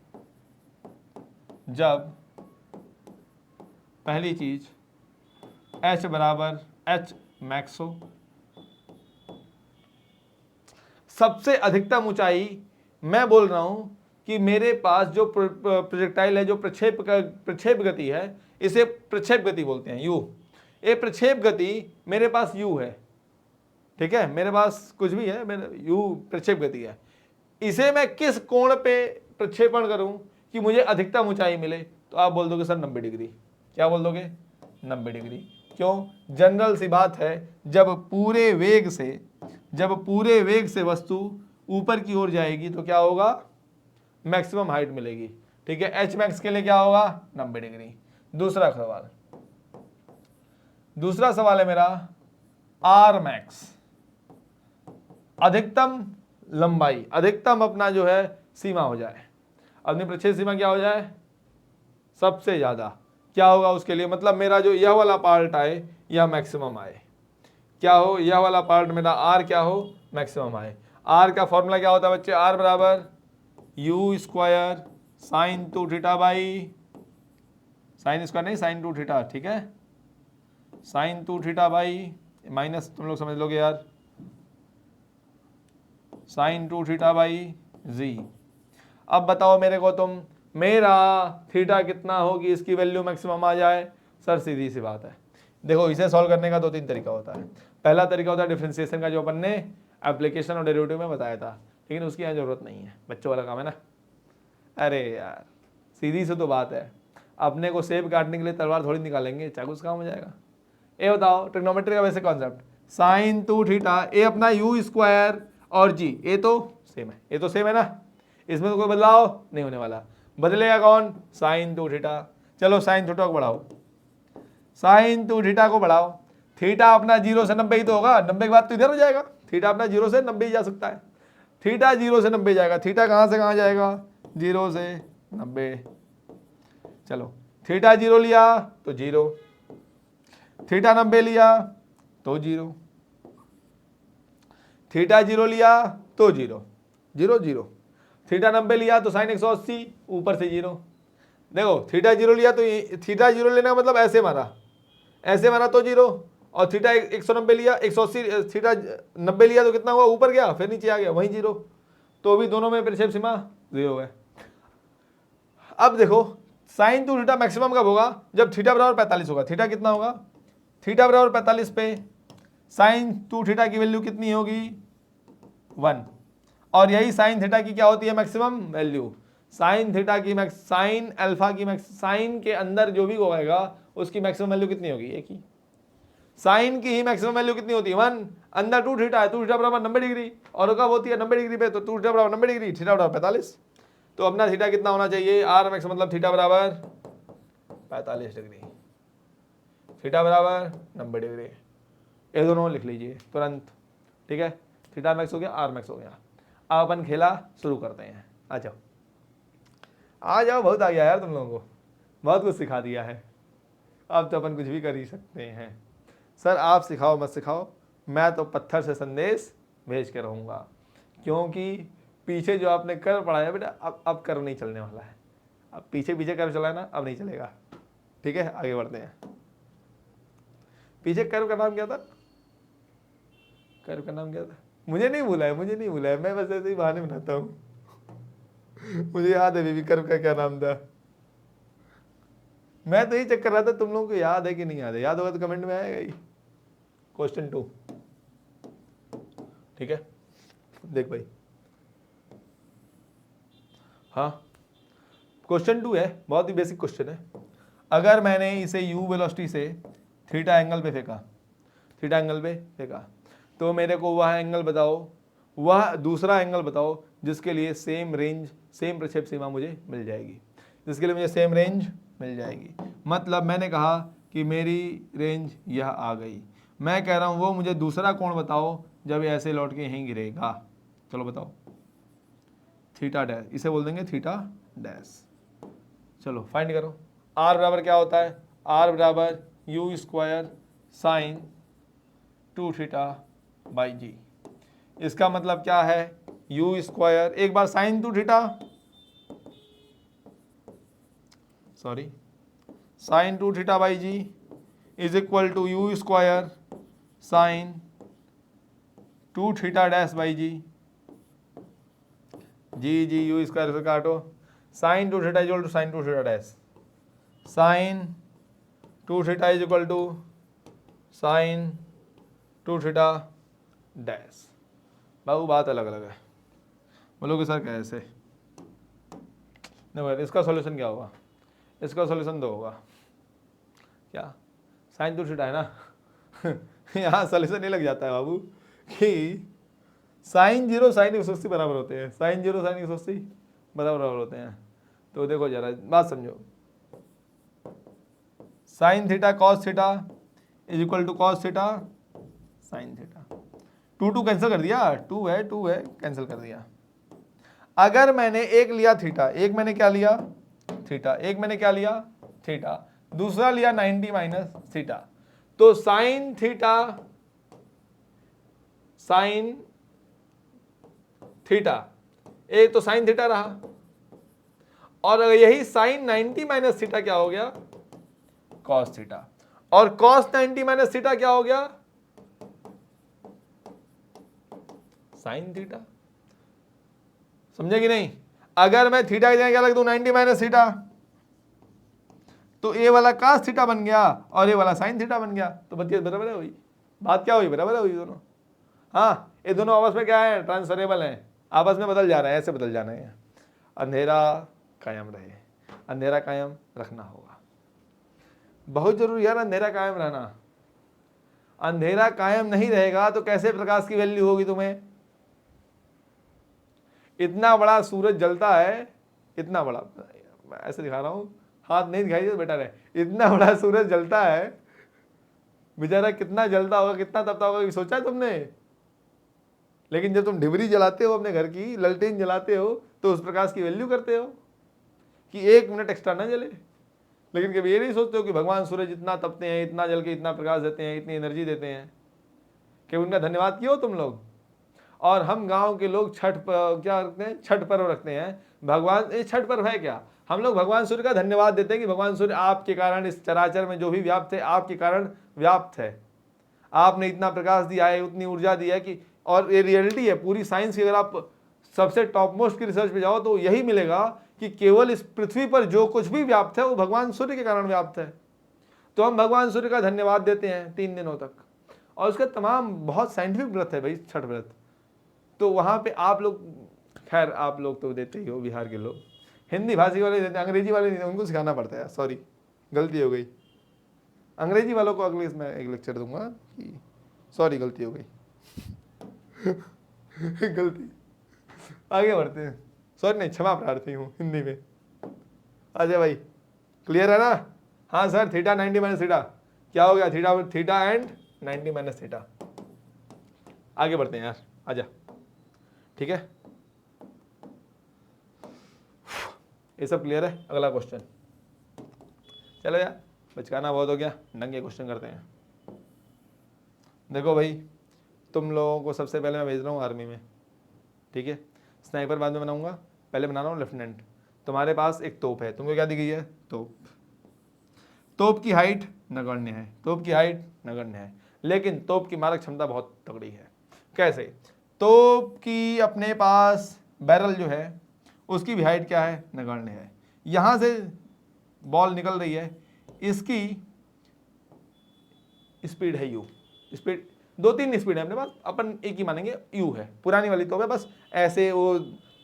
जब पहली चीज h बराबर h मैक्स हो। सबसे अधिकतम ऊंचाई, मैं बोल रहा हूं कि मेरे पास जो प्रोजेक्टाइल है, जो प्रक्षेप गति है, इसे प्रक्षेप गति बोलते हैं, यू। ये प्रक्षेप गति मेरे पास यू है, ठीक है, मेरे पास कुछ भी है, मेरे यू प्रक्षेप गति है। इसे मैं किस कोण पे प्रक्षेपण करूं कि मुझे अधिकतम ऊंचाई मिले, तो आप बोल दोगे सर 90 डिग्री। क्या बोल दोगे, 90 डिग्री। क्यों, जनरल सी बात है, जब पूरे वेग से वस्तु ऊपर की ओर जाएगी तो क्या होगा, मैक्सिमम हाइट मिलेगी, ठीक है। एच मैक्स के लिए क्या होगा, 90 डिग्री। दूसरा सवाल है मेरा, आर मैक्स, अधिकतम लंबाई, अधिकतम अपना जो है सीमा हो जाए, अपनी प्रक्षेप सीमा क्या हो जाए, सबसे ज्यादा। क्या होगा उसके लिए, मतलब मेरा जो यह वाला पार्ट आए यह मैक्सिमम आए, क्या हो, यह वाला पार्ट मेरा आर क्या हो, मैक्सिमम आए। आर का फॉर्मूला क्या होता है बच्चे, आर बराबर u square sine 2 theta by, sine square नहीं, साइन 2 थीटा, ठीक है, साइन 2 थीटा बाई माइनस, तुम लोग समझ लोगे यार, साइन 2 थीटा बाई जी। अब बताओ मेरे को तुम, मेरा थीटा कितना हो कि इसकी वैल्यू मैक्सिमम आ जाए। सर सीधी सी बात है, देखो इसे सॉल्व करने का 2-3 तरीका होता है। पहला तरीका होता है डिफरेंशिएशन का, जो अपन ने एप्लीकेशन और डेरिवेटिव में बताया था, लेकिन उसकी यहाँ जरूरत नहीं है, बच्चों वाला काम है ना। अरे यार सीधी सी तो बात है, अपने को सेब काटने के लिए तलवार थोड़ी निकालेंगे, चाकू से काम हो जाएगा। ये बताओ ट्रिग्नोमेट्री का वैसे कॉन्सेप्ट, साइन 2 थीटा, ए अपना यू स्क्वायर और जी, ये तो सेम है, ये तो सेम है ना, इसमें तो कोई बदलाव नहीं होने वाला। बदलेगा कौन, साइन 2 थीटा। चलो साइन थीटा को बढ़ाओ, साइन 2 थीटा को बढ़ाओ, थीटा अपना 0 से 90 ही तो होगा, 90 के बाद तो इधर हो जाएगा, थीटा अपना 0 से 90 ही जा सकता है, थीटा 0 से 90 जाएगा, थीटा कहाँ से कहाँ जाएगा, 0 से 90। चलो थीटा 0 लिया तो 0, थीटा 90 लिया तो 0, थीटा 0 लिया तो 0 0 0, थीटा 90 लिया तो साइन 180 ऊपर से 0। देखो थीटा 0 लिया तो थीटा 0 लेना मतलब ऐसे मारा तो 0, और थीटा 190 लिया, 180 थीटा 90 लिया तो कितना हुआ, ऊपर गया फिर नीचे आ गया, वहीं 0, तो भी दोनों में प्रक्षेप सीमा 0 है। अब देखो साइन 2 थीटा मैक्सिमम कब होगा, जब थीटा बराबर 45 होगा। थीटा कितना होगा, थीटा बराबर 45 पे साइन 2 थीटा की वैल्यू कितनी होगी, 1, और यही साइन थीटा की क्या होती है, मैक्सिमम वैल्यू। साइन थीटा की साइन अल्फा की साइन के अंदर जो भी होगा उसकी मैक्सिमम वैल्यू कितनी होगी, एक ही, साइन की ही मैक्सिमम वैल्यू कितनी होती है, 1, अंदर 2 थीटा है, 2 थीटा बराबर 90 डिग्री, और कब होती है 90 डिग्री पे, तो 2 थीटा बराबर 90 डिग्री, थीटा बराबर 45, तो अपना थीटा कितना होना चाहिए, आर मैक्स मतलब थीटा बराबर 45 डिग्री, थीटा बराबर 90 डिग्री, ये दोनों लिख लीजिए तुरंत, ठीक है। थीटा मैक्स हो गया, आर मैक्स हो गया। अब अपन खेला शुरू करते हैं, आ जाओ आ जाओ, बहुत आ गया यार तुम लोगों को, बहुत कुछ सिखा दिया है, अब तो अपन कुछ भी कर ही सकते हैं। सर आप सिखाओ मत सिखाओ, मैं तो पत्थर से संदेश भेज के रहूँगा, क्योंकि पीछे जो आपने कर्व पढ़ाया बेटा, अब कर्व नहीं चलने वाला है, अब पीछे पीछे कर्व चला है ना, अब नहीं चलेगा, ठीक है। आगे बढ़ते हैं, पीछे कर्व का नाम क्या था, कर्व का नाम क्या था, मुझे नहीं भूला है, मैं बस ऐसे ही बहाने बनाता हूँ। मुझे याद है बेबी कर्व का क्या नाम था, मैं तो यही चेक कर रहा था तुम लोगों को याद है कि नहीं याद है, याद होगा तो कमेंट में आएगा ही। क्वेश्चन 2, ठीक है, देख भाई, हाँ क्वेश्चन 2 है, बहुत ही बेसिक क्वेश्चन है। अगर मैंने इसे u वेलोसिटी से थीटा एंगल पे फेंका, थीटा एंगल पे फेंका, तो मेरे को वह एंगल बताओ, वह दूसरा एंगल बताओ जिसके लिए सेम रेंज, सेम प्रक्षेप सीमा मुझे मिल जाएगी, जिसके लिए मुझे सेम रेंज मिल जाएगी। मतलब मैंने कहा कि मेरी रेंज यह आ गई, मैं कह रहा हूँ वो मुझे दूसरा कोण बताओ जब ये ऐसे लौट के यहीं गिरेगा। चलो बताओ, थीटा डैश, इसे बोल देंगे थीटा डैश। चलो फाइंड करो, आर बराबर क्या होता है, आर बराबर u square sine 2 theta by g. इसका मतलब क्या है, यू स्क्वायर, एक बार sine 2 theta, sorry sine 2 theta by g is equal to u square sine 2 theta dash by g. G g u square से काटो, sine 2 theta is equal to sine 2 theta dash, sine 2 theta is equal to sine 2 theta dash. बाबू बात अलग अलग है, बोलोगे sir कैसे, नहीं इसका सॉल्यूशन क्या होगा, इसका सॉल्यूशन दो होगा क्या, साइन 2 थीटा है ना यहाँ सॉल्यूशन नहीं लग जाता है बाबू कि साइन 0 साइन 180 बराबर होते हैं, साइन 0 साइन 180 बराबर होते हैं। तो देखो जरा बात समझो, sine theta cos theta is equal to cos theta sine theta, 2 cancel कर दिया, 2 है कैंसिल कर दिया। अगर मैंने एक लिया थीटा, एक मैंने क्या लिया थीटा, एक मैंने क्या लिया थीटा, दूसरा लिया 90 माइनस थीटा, तो साइन थीटा साइन थीटा, एक तो साइन थीटा रहा, और यही साइन 90 माइनस थीटा क्या हो गया, कॉस थीटा, और कॉस 90 माइनस थीटा क्या हो गया, साइन थीटा। समझे कि नहीं, अगर मैं थीटा की जगह क्या लग दूं 90 माइनस थीटा, तो ये वाला cos थीटा बन गया और ये वाला साइन थीटा बन गया, तो बच्चे बराबर है हुई, बात क्या हुई, बराबर है हुई दोनों। हाँ ये दोनों आपस में क्या है, ट्रांसफरेबल हैं, आपस में बदल जा रहे हैं, ऐसे बदल जाना है। अंधेरा कायम रहे, अंधेरा कायम रखना होगा, बहुत जरूरी यार अंधेरा कायम रहना। अंधेरा कायम नहीं रहेगा तो कैसे प्रकाश की वैल्यू होगी तुम्हें। इतना बड़ा सूरज जलता है, इतना बड़ा, मैं ऐसे दिखा रहा हूं, हाथ नहीं दिखाई दे बेटा रहे, इतना बड़ा सूरज जलता है, बेचारा कितना जलता होगा, कितना तपता होगा, सोचा है तुमने। लेकिन जब तुम डिबरी जलाते हो अपने घर की, ललटेन जलाते हो, तो उस प्रकाश की वैल्यू करते हो कि 1 मिनट एक्स्ट्रा ना जले। लेकिन कभी ये नहीं सोचते हो कि भगवान सूरज इतना तपते हैं, इतना जल के इतना प्रकाश देते हैं, इतनी एनर्जी देते हैं, कि उनका धन्यवाद किया हो तुम लोग। और हम गांव के लोग छठ क्या रखते हैं, छठ पर्व रखते हैं। भगवान, ये छठ पर्व है क्या, हम लोग भगवान सूर्य का धन्यवाद देते हैं कि भगवान सूर्य आपके कारण इस चराचर में जो भी व्याप्त है, आपके कारण व्याप्त है, आपने इतना प्रकाश दिया है, उतनी ऊर्जा दी है कि, और ये रियलिटी है पूरी साइंस की। अगर आप सबसे टॉप मोस्ट की रिसर्च पे जाओ तो यही मिलेगा कि केवल इस पृथ्वी पर जो कुछ भी व्याप्त है वो भगवान सूर्य के कारण व्याप्त है। तो हम भगवान सूर्य का धन्यवाद देते हैं 3 दिनों तक, और उसका तमाम बहुत साइंटिफिक व्रत है भाई छठ व्रत। तो वहाँ पे आप लोग, खैर आप लोग तो देते ही हो, बिहार के लोग, हिंदी भाषी वाले देते हैं, अंग्रेजी वाले नहीं, उनको सिखाना पड़ता है, सॉरी गलती हो गई। अंग्रेजी वालों को अगले इसमें एक लेक्चर दूंगा कि सॉरी गलती हो गई गलती, आगे बढ़ते हैं, सॉरी नहीं क्षमा प्रार्थी हूँ हिंदी में। अजय भाई क्लियर है ना, हाँ सर थीटा 90 माइनस थीटा क्या हो गया, theta theta and 90 minus theta. आगे बढ़ते हैं यार, आजा, ठीक है ये सब क्लियर है। अगला क्वेश्चन, चलो यार बचकाना बहुत हो गया, नंगे क्वेश्चन करते हैं। देखो भाई तुम लोगों को सबसे पहले मैं भेज रहा हूँ आर्मी में, ठीक है, स्नाइपर बाद में बनाऊंगा, पहले बना रहा हूँ लेफ्टिनेंट। तुम्हारे पास एक तोप है, तुमको क्या दी गई है, तोप। तोप की हाइट नगण्य है, तोप की हाइट नगण्य है, लेकिन तोप की मारक क्षमता बहुत तगड़ी है। कैसे, तोप की अपने पास बैरल जो है उसकी भी हाइट क्या है, नगण्य है। यहाँ से बॉल निकल रही है, इसकी स्पीड है u, स्पीड 2-3 स्पीड है अपने पास, अपन एक ही मानेंगे u है, पुरानी वाली तो है बस ऐसे वो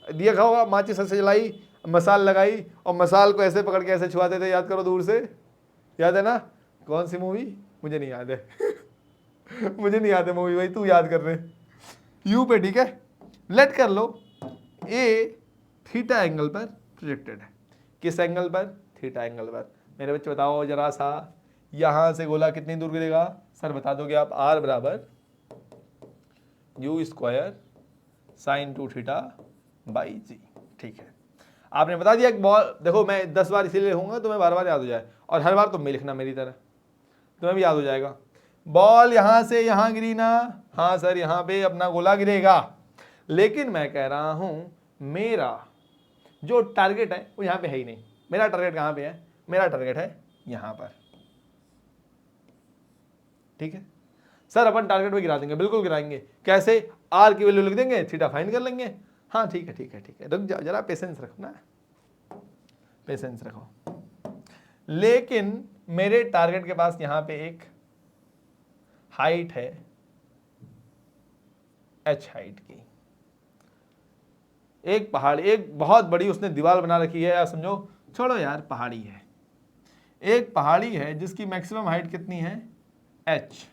दिया खा होगा, माचिस ऐसे जलाई, मसाल लगाई और मसाल को ऐसे पकड़ के ऐसे छुआते थे, याद करो दूर से, याद है ना? कौन सी मूवी? मुझे नहीं याद है मुझे नहीं याद है मूवी भाई, तू याद कर रहे। यू पे ठीक है, लेट कर लो ए थीटा एंगल पर प्रोजेक्टेड है। किस एंगल पर? थीटा एंगल पर। मेरे बच्चे बताओ जरा सा, यहां से गोला कितनी दूर गिरेगा? सर बता दोगे आप, आर बराबर u square sine 2 theta by g. ठीक है, आपने बता दिया कि बॉल, देखो मैं 10 बार इसीलिए लिखूंगा तुम्हें बार बार याद हो जाए, और हर बार तुम भी लिखना मेरी तरह, तुम्हें भी याद हो जाएगा। बॉल यहां से यहां गिरी ना? हाँ सर, यहां पे अपना गोला गिरेगा, लेकिन मैं कह रहा हूं मेरा जो टारगेट है वो यहां पे है ही नहीं। मेरा टारगेट कहां पे है? मेरा टारगेट है यहां पर। ठीक है सर, अपन टारगेट पे गिरा देंगे, बिल्कुल गिराएंगे। कैसे? आर की वैल्यू लिख देंगे, थीटा फाइंड कर लेंगे। हाँ ठीक है ठीक है ठीक है, रुक जाओ जरा, पेशेंस रखो ना, पेशेंस रखो। लेकिन मेरे टारगेट के पास यहां पे एक हाइट है h हाइट की, एक पहाड़ी, एक बहुत बड़ी उसने दीवार बना रखी है, या समझो, छोड़ो यार, पहाड़ी है, एक पहाड़ी है जिसकी मैक्सिमम हाइट कितनी है? h।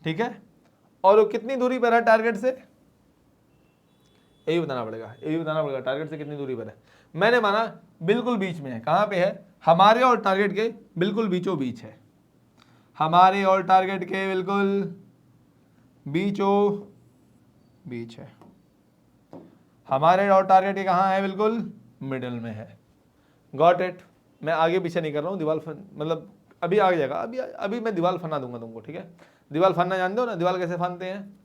ठीक है, और वो कितनी दूरी पर है टारगेट से? यही बताना पड़ेगा, यही बताना पड़ेगा टारगेट से कितनी दूरी पर है। मैंने माना बिल्कुल बीच में है। कहां पे है? हमारे और टारगेट के बिल्कुल बीचों बीच है, हमारे और टारगेट के बिल्कुल बीचों बीच है, हमारे और टारगेट के कहां है? बिल्कुल मिडिल में है। Got it? मैं आगे पीछे नहीं कर रहा हूं, दीवार मतलब अभी आ जाएगा, अभी मैं दीवार फना दूंगा तुमको। ठीक है, दीवार फनना जानते हो ना? दीवार कैसे फानते हैं,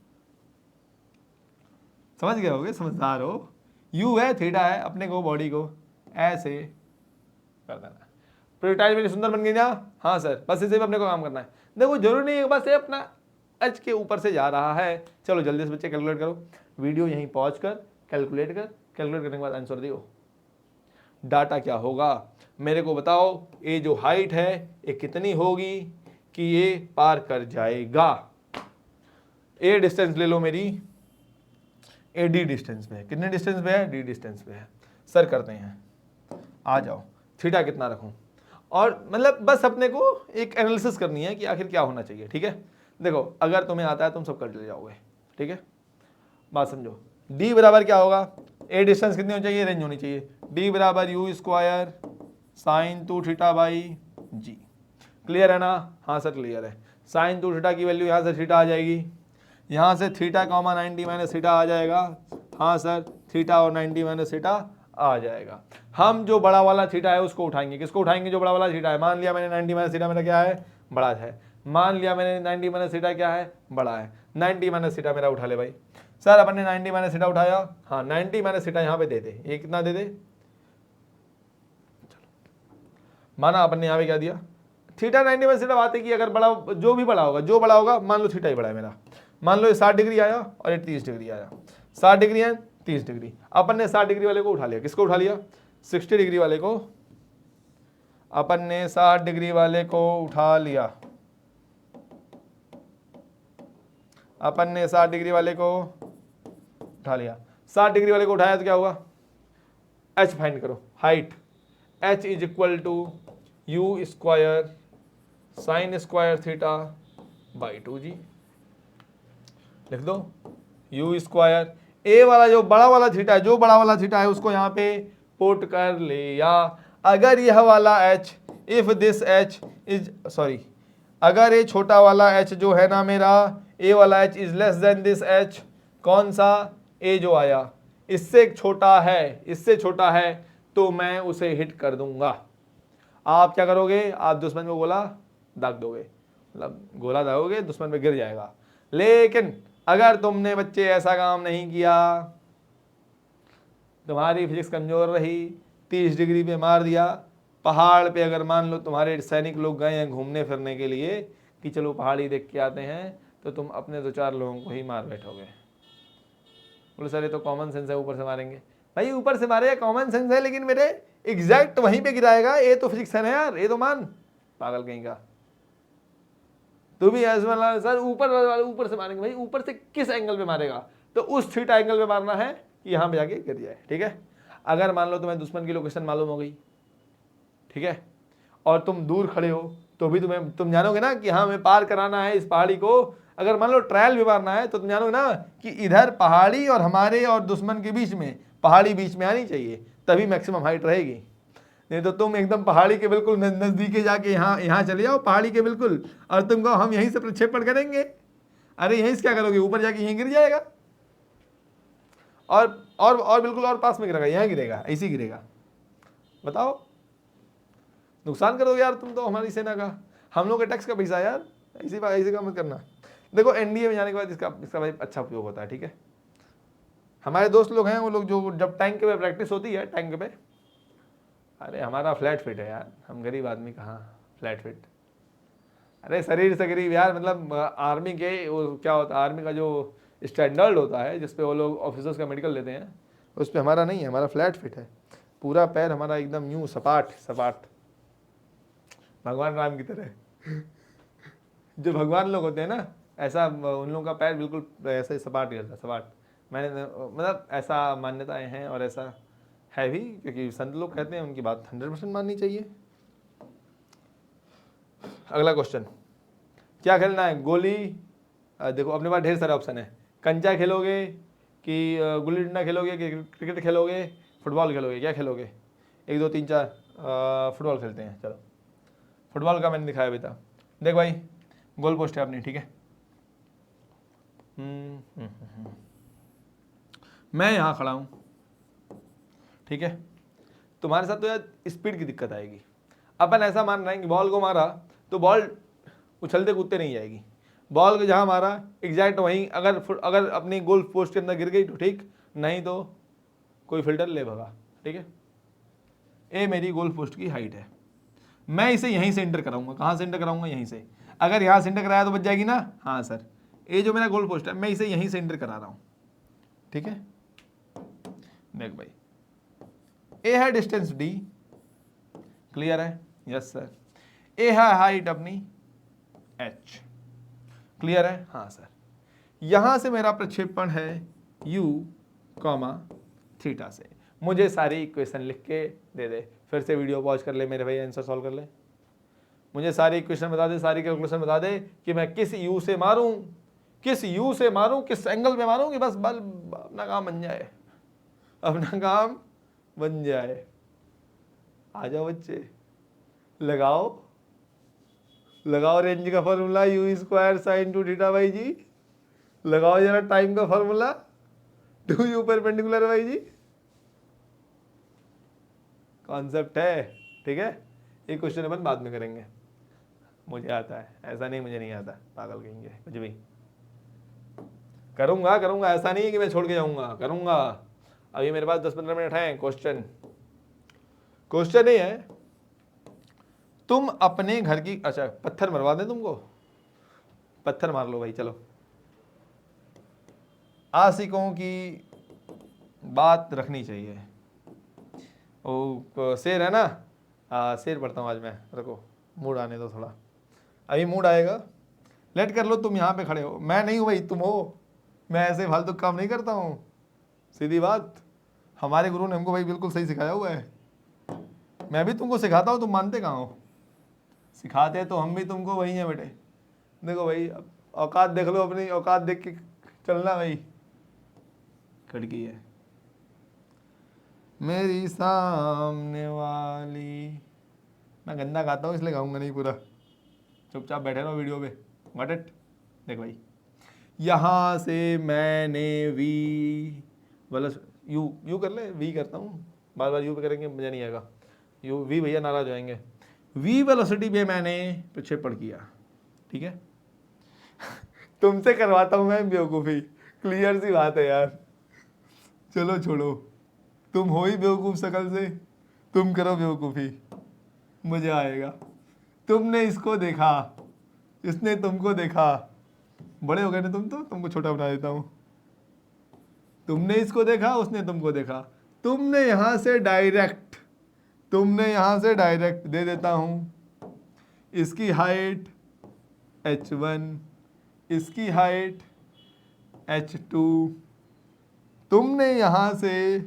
समझ गए होगे, समझदार हो। यू है, थीटा है, अपने को बॉडी को ऐसे कर देना। प्रोजेक्टाइल मेरी सुंदर बन गई ना? हाँ सर, बस इसे भी अपने को काम करना है। देखो जरूरी नहीं है बस ये अपना एच के ऊपर से जा रहा है। चलो जल्दी से बच्चे कैलकुलेट करो, वीडियो यहीं पहुंच कर कैलकुलेट करने के बाद आंसर दियो। डाटा क्या होगा मेरे को बताओ। ये जो हाइट है ये कितनी होगी कि ये पार कर जाएगा? ए डिस्टेंस ले लो मेरी, ए डी डिस्टेंस पे है। कितने डिस्टेंस पे है? डी डिस्टेंस पे है। सर करते हैं, आ जाओ। थीटा कितना रखूं? और मतलब बस अपने को एक एनालिसिस करनी है कि आखिर क्या होना चाहिए। ठीक है, देखो अगर तुम्हें आता है तुम सब कर ले जाओगे। ठीक है, बात समझो। डी बराबर क्या होगा? ए डिस्टेंस कितनी होनी चाहिए? रेंज होनी चाहिए। डी बराबर u square sine 2 theta by g. Clear है ना? हाँ सर क्लियर है। साइन 2 थीटा की वैल्यू यहाँ से थीटा आ जाएगी, यहाँ से थीटा कॉमा 90 माइनस थीटा आ जाएगा। हाँ सर, थीटा और 90 माइनस थीटा आ जाएगा। हम जो बड़ा वाला थीटा है उसको उठाएंगे। किसको उठाएंगे? जो बड़ा वाला थीटा है। मान लिया मैंने 90 माइनस थीटा मेरा क्या है? बड़ा है। मान लिया मैंने 90 माइनस थीटा क्या है? बड़ा है। 90 माइनस थीटा मेरा उठा ले भाई। सर अपन ने 90 माइनस थीटा उठाया, हाँ 90 माइनस थीटा यहाँ पे दे दे। ये कितना दे दे? माना अपन ने यहाँ पे क्या दिया? Theta 90 minus theta. बात है कि अगर बड़ा, जो भी बड़ा होगा, जो बड़ा होगा, मान लो थीटा ही बड़ा है मेरा, मान लो ये 60 डिग्री आया और ये 30 डिग्री आया। 60 डिग्री है, 30 डिग्री। अपन ने 60 डिग्री वाले को उठा लिया। किसको उठा लिया? 60 डिग्री वाले को। अपन ने 60 डिग्री वाले को उठा लिया। अपन ने 60 डिग्री वाले को उठा लिया। 60 डिग्री वाले को उठाया तो क्या होगा? एच फाइंड करो, height. H is equal to u square sine square theta by 2 g. लिख दो यू स्क्वायर। ए वाला जो बड़ा वाला थीटा है, जो बड़ा वाला थीटा है उसको यहाँ पे पुट कर लिया। अगर यह वाला h, if this h is sorry, अगर ये छोटा वाला h जो है ना मेरा, ए वाला h is less than this h, कौन सा? ए जो आया इससे छोटा है, इससे छोटा है, तो मैं उसे हिट कर दूंगा। आप क्या करोगे? आप दुश्मन को गोला दाग दोगे, मतलब गोला दागोगे, दुश्मन पे गिर जाएगा। लेकिन अगर तुमने बच्चे ऐसा काम नहीं किया, तुम्हारी फिजिक्स कमजोर रही, 30 डिग्री पे मार दिया, पहाड़ पे अगर मान लो तुम्हारे सैनिक लोग गए हैं घूमने फिरने के लिए कि चलो पहाड़ी देख के आते हैं, तो तुम अपने 2-4 लोगों को ही मार बैठोगे। बोले सर ये तो कॉमन सेंस है, ऊपर से मारेंगे। भाई ऊपर से मारे कॉमन सेंस है, लेकिन मेरे एग्जैक्ट वहीं पे गिराएगा। ये तो फिजिक्स है ना यार, ये तो मान। पागल कहीं का। तू भी ऐसे वाला सर ऊपर से मारेंगे, भाई ऊपर से किस एंगल पे मारेगा, तो उस थीटा एंगल पे मारना है कि यहाँ पे जाके गिर जाए, ठीक है। अगर मान लो तुम्हें दुश्मन की लोकेशन मालूम हो गई, ठीक है, और तुम दूर खड़े हो, तो भी तुम जानोगे ना कि हाँ हमें पार कराना है इस पहाड़ी को। अगर मान लो ट्रायल भी मारना है तो तुम जानोगे ना कि इधर पहाड़ी और हमारे और दुश्मन के बीच में पहाड़ी बीच में आनी चाहिए, तभी मैक्सिमम हाइट रहेगी। नहीं तो तुम एकदम पहाड़ी के बिल्कुल नजदीके जाके यहाँ चले जाओ पहाड़ी के बिल्कुल, और तुम कहो हम यहीं से प्रक्षेपण करेंगे, अरे यहीं से क्या करोगे, ऊपर जाके यहीं गिर जाएगा, और बिल्कुल और पास में गिरेगा, यहाँ गिरेगा, ऐसे गिरेगा। बताओ, नुकसान करोगे यार तुम तो हमारी सेना का, हम लोग के टैक्स का पैसा यार, ऐसी काम मत करना। देखो एनडीए में जाने के बाद इसका भाई अच्छा उपयोग होता है, ठीक है। हमारे दोस्त लोग हैं, वो लोग जो जब टैंक पे प्रैक्टिस होती है टैंक पे, अरे हमारा फ्लैट फिट है यार, हम गरीब आदमी कहाँ फ्लैट फिट, अरे शरीर से गरीब यार। मतलब आर्मी के वो क्या होता है, आर्मी का जो स्टैंडर्ड होता है जिसपे वो लोग ऑफिसर्स का मेडिकल लेते हैं, उस पर हमारा नहीं है, हमारा फ्लैट फिट है, पूरा पैर हमारा एकदम यूँ सपाट सपाट, भगवान राम की तरह। जो भगवान लोग होते हैं ना, ऐसा उन लोगों का पैर बिल्कुल ऐसे सपाट ही रहता है, सपाट। मैंने मतलब ऐसा मान्यताएं हैं और ऐसा है भी, क्योंकि संत लोग कहते हैं, उनकी बात 100% माननी चाहिए। अगला क्वेश्चन, क्या खेलना है, गोली, देखो अपने पास ढेर सारे ऑप्शन है, कंचा खेलोगे कि गुल्ली डंडा खेलोगे कि क्रिकेट खेलोगे, फुटबॉल खेलोगे, क्या खेलोगे, 1 2 3 4, फुटबॉल खेलते हैं, चलो फुटबॉल का मैंने दिखाया अभी था। देख भाई गोल पोस्ट है अपनी, ठीक है, मैं यहाँ खड़ा हूँ, ठीक है, तुम्हारे साथ तो यार स्पीड की दिक्कत आएगी। अपन ऐसा मान रहे हैं कि बॉल को मारा तो बॉल उछलते कूदते नहीं जाएगी, बॉल को जहाँ मारा एग्जैक्ट वहीं, अगर अपनी गोल पोस्ट के अंदर गिर गई तो ठीक, नहीं तो कोई फिल्टर ले भगा, ठीक है। ए मेरी गोल पोस्ट की हाइट है, मैं इसे यहीं से इंटर कराऊंगा, कहाँ से इंटर कराऊंगा, यहीं से। अगर यहाँ से इंटर कराया तो बच जाएगी ना, हाँ सर, ये जो मेरा गोल पोस्ट है मैं इसे यहीं से इंटर करा रहा हूँ, ठीक है। देख भाई ए है डिस्टेंस डी, क्लियर है, यस सर। ए है हाइट अपनी एच, क्लियर है, हाँ सर। यहां से मेरा प्रक्षेपण है u, थीटा से। मुझे सारी इक्वेशन लिख के दे दे, फिर से वीडियो पॉज कर ले मेरे भाई, आंसर सॉल्व कर ले, मुझे सारी इक्वेशन बता दे, सारी कैलकुलेशन बता दे कि मैं किस u से मारूं, किस u से मारूं, किस एंगल पे मारूं कि बस बल अपना काम बन जाए, अपना काम बन जाए। आ जाओ बच्चे, लगाओ रेंज का formula, u square sine two theta by g, लगाओ जरा टाइम का formula, 2u perpendicular by g, concept है, ठीक है। ये क्वेश्चन अपन बाद में करेंगे, मुझे आता है, ऐसा नहीं मुझे नहीं आता, पागल कहेंगे कुछ भी। करूंगा, ऐसा नहीं है कि मैं छोड़ के जाऊंगा, करूंगा। अभी मेरे पास 10-15 मिनट हैं। क्वेश्चन ये है, तुम अपने घर की, अच्छा पत्थर मरवा दें तुमको, पत्थर मार लो भाई, चलो। आशिकों की बात रखनी चाहिए, ओ शेर है ना, शेर पढ़ता हूँ आज मैं, रखो मूड आने दो थोड़ा, अभी मूड आएगा। लेट कर लो, तुम यहाँ पे खड़े हो, मैं नहीं हूँ भाई, तुम हो, मैं ऐसे फालतू काम नहीं करता हूँ, सीधी बात। हमारे गुरु ने हमको भाई बिल्कुल सही सिखाया हुआ है, मैं भी तुमको सिखाता हूँ, तुम मानते कहाँ हो, सिखाते तो हम भी तुमको, वही है बेटे। देखो भाई औकात देख लो, अपनी औकात देख के चलना भाई। खिड़की है मेरी सामने वाली, मैं गंदा गाता हूँ इसलिए गाऊंगा नहीं पूरा, चुपचाप बैठे रहो वीडियो पे, गॉट इट। देख भाई यहाँ से मैंने वी वाला यू कर ले, वी करता हूँ, बार बार यू पे करेंगे मजा नहीं आएगा, यू वी भैया नाराज हो जाएंगे। वी वेलोसिटी पे मैंने प्रक्षेपण किया, ठीक है। तुमसे करवाता हूँ मैं बेवकूफ़ी, क्लियर सी बात है यार, चलो छोड़ो, तुम हो ही बेवकूफ़ शकल से, तुम करो बेवकूफ़ी, मज़ा आएगा। तुमने इसको देखा, इसने तुमको देखा, बड़े हो गए ना तुम तो, तुमको छोटा बना देता हूँ। तुमने इसको देखा, उसने तुमको देखा, तुमने यहाँ से डायरेक्ट दे देता हूँ, इसकी हाइट h1, इसकी हाइट h2। तुमने यहां से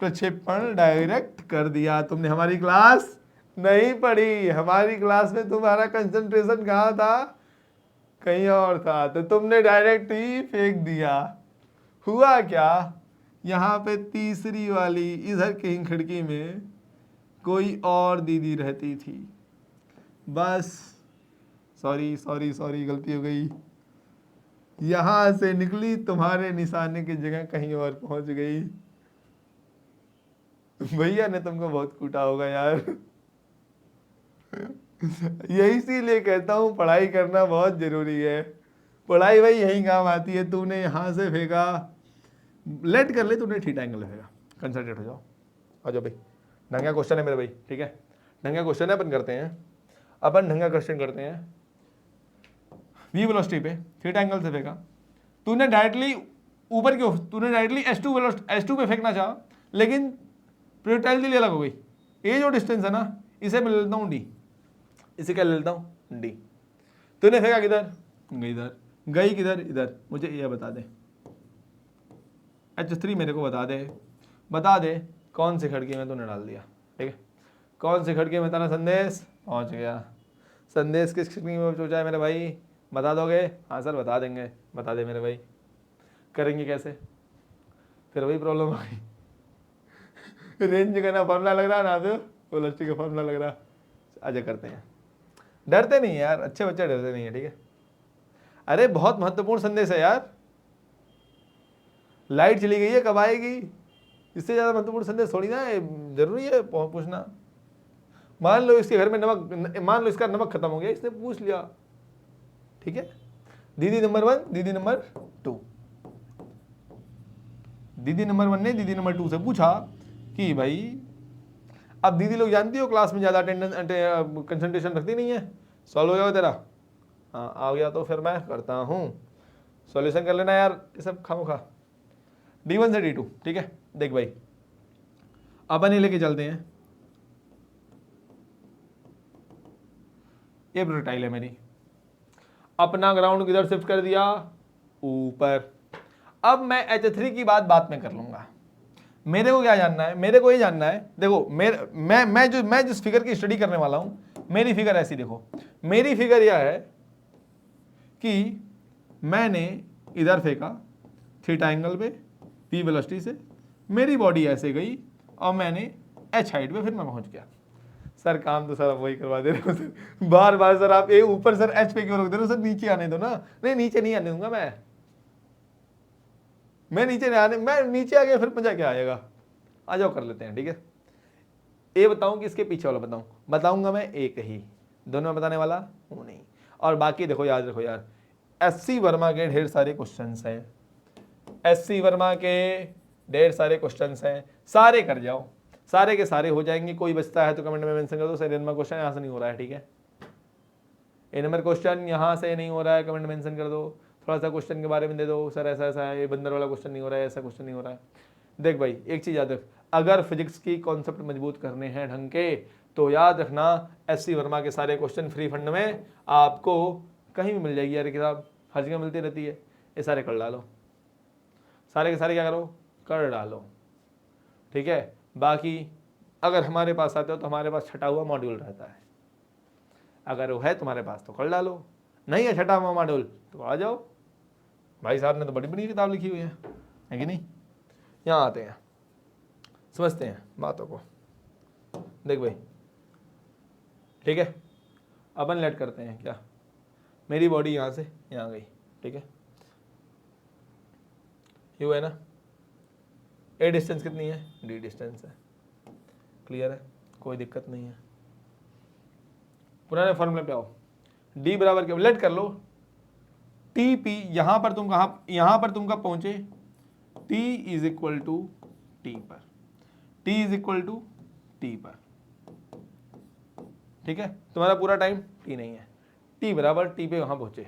प्रक्षेपण डायरेक्ट कर दिया। तुमने हमारी क्लास नहीं पढ़ी, हमारी क्लास में तुम्हारा कंसंट्रेशन कहाँ था, कहीं और था, तो तुमने डायरेक्ट ही फेंक दिया। हुआ क्या, यहाँ पे तीसरी वाली इधर कहीं खिड़की में कोई और दीदी रहती थी। बस सॉरी सॉरी सॉरी, गलती हो गई। यहां से निकली, तुम्हारे निशाने की जगह कहीं और पहुंच गई। भैया ने तुमको बहुत कूटा होगा यार। यही इसीलिए कहता हूँ पढ़ाई करना बहुत जरूरी है। पढ़ाई भाई यही काम आती है। तूने यहां से फेंका, लेट कर ले, तूने ठीक एंगल फेंका, कंसंट्रेट हो जाओ। आ जाओ भाई, ढंगा क्वेश्चन है मेरे भाई, ठीक है, ढंगा क्वेश्चन है, अपन करते हैं, अपन ढंगा क्वेश्चन करते हैं। वी वेलोसिटी पे थीटा एंगल से फेंका, तूने डायरेक्टली ऊपर क्यों, तूने डायरेक्टली S2 पे फेंकना चाहा, लेकिन प्रोजेक्टाइल के लिए अलग हो गई। ये जो डिस्टेंस है ना, इसे मैं ले लेता हूँ डी, इसे क्या ले लेता हूँ डी। तूने फेंका किधर, इधर, गई किधर, इधर। मुझे ये बता दे, H3 मेरे को बता दे कौन सी खिड़की में तूने डाल दिया, ठीक है, कौन सी खिड़की में तेरा संदेश पहुंच गया। संदेश किस खिड़की में पहुंचा है मेरे भाई, बता दोगे? हाँ सर बता देंगे। बता दे मेरे भाई, करेंगे कैसे? फिर वही प्रॉब्लम आ गई। रेंज का ना फॉर्मूला लग रहा, ना तो वेलोसिटी का फॉर्मूला लग रहा। आजा करते हैं, डरते नहीं यार, अच्छे बच्चे डरते नहीं है, ठीक है। अरे बहुत महत्वपूर्ण संदेश है यार, लाइट चली गई है, कब आएगी, इससे ज़्यादा महत्वपूर्ण संदेश थोड़ी ना है, जरूरी है पूछना। मान लो इसके घर में नमक, मान लो इसका नमक खत्म हो गया, इसने पूछ लिया, ठीक है। दीदी नंबर 1, दीदी नंबर 2, दीदी नंबर 1 ने दीदी नंबर 2 से पूछा कि भाई, अब दीदी लोग जानती हो क्लास में ज़्यादा अटेंडेंस कंसंट्रेशन रखती नहीं है। सॉल्व हो गया तेरा? हाँ आ गया, तो फिर मैं करता हूँ, सॉल्यूशन कर लेना यार, ये सब खामोखा। D1 से D2, ठीक है। देख भाई, अपन ये लेके चलते हैं, ये प्रोजेक्टाइल है मेरी, अपना ग्राउंड किधर शिफ्ट कर दिया, ऊपर। अब मैं H3 की बात में कर लूंगा। मेरे को क्या जानना है, मेरे को ये जानना है, देखो मैं जिस फिगर की स्टडी करने वाला हूं, मेरी फिगर ऐसी देखो, मेरी फिगर यह है कि मैंने इधर फेंका थीटा एंगल पे v वेलोसिटी से, मेरी बॉडी ऐसे गई और मैंने h हाइट पे फिर मैं पहुंच गया। सर काम तो सर आप वही करवा दे रहे हो सर, बार बार सर आप ये ऊपर सर h पे क्यों रोक दे रहे हो सर, नीचे आने दो ना। नहीं नीचे नहीं आने दूंगा मैं नीचे नहीं आने, मैं नीचे आ गया फिर मजा क्या आएगा। आ जाओ कर लेते हैं, ठीक है। ये बताऊं कि इसके पीछे वाला बताऊं, बताऊंगा मैं एक ही, दोनों में बताने वाला हूं नहीं। और बाकी देखो, याद रखो यार, SC वर्मा के ढेर सारे क्वेश्चंस हैं, SC वर्मा के ढेर सारे क्वेश्चंस हैं, सारे कर जाओ, सारे के सारे हो जाएंगे। कोई बचता है तो कमेंट में मेंशन कर दो, सर नंबर क्वेश्चन यहाँ से नहीं हो रहा है, ठीक है, ये नंबर क्वेश्चन यहाँ से नहीं हो रहा है, कमेंट मेंशन कर दो। थोड़ा सा क्वेश्चन के बारे में दे दो, सर ऐसा ऐसा है, ये बंदर वाला क्वेश्चन नहीं हो रहा है, ऐसा क्वेश्चन नहीं हो रहा है। देख भाई एक चीज़ याद रख, अगर फिजिक्स की कॉन्सेप्ट मजबूत करने हैं ढंग के, तो याद रखना SC वर्मा के सारे क्वेश्चन फ्री फंड में आपको कहीं भी मिल जाएगी यार, किताब हर जगह मिलती रहती है, ये सारे कर डालो, सारे के सारे क्या करो, कर डालो, ठीक है। बाकी अगर हमारे पास आते हो तो हमारे पास छटा हुआ मॉड्यूल रहता है, अगर वो है तुम्हारे पास तो कर डालो, नहीं है छटा हुआ मॉड्यूल तो आ जाओ, भाई साहब ने तो बड़ी बड़ी किताब लिखी हुई है कि नहीं। यहाँ आते हैं, समझते हैं बातों को। देख भाई ठीक है, अपन लेट करते हैं क्या, मेरी बॉडी यहाँ से यहाँ गई, ठीक है, यू है ना, ए डिस्टेंस कितनी है, डी डिस्टेंस है, क्लियर है, कोई दिक्कत नहीं है। पुराने फॉर्मूले पे आओ, डी बराबर क्या, लेट कर लो, टी पी, यहाँ पर तुम कब पहुंचे, t is equal to t पर, t is equal to t पर, ठीक है। तुम्हारा पूरा टाइम टी नहीं है, टी बराबर टी पे वहां पहुंचे,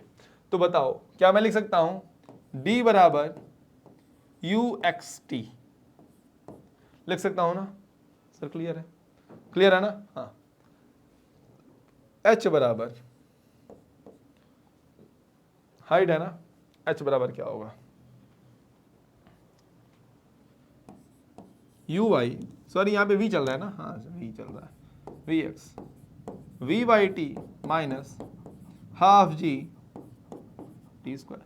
तो बताओ क्या मैं लिख सकता हूं, डी बराबर यू एक्स टी लिख सकता हूं ना सर, क्लियर है ना, हाँ। एच बराबर हाइट है ना, एच बराबर क्या होगा, यू वाई, सॉरी यहाँ पे वी चल रहा है ना, हाँ वी चल रहा है, v x v by t minus half g t square,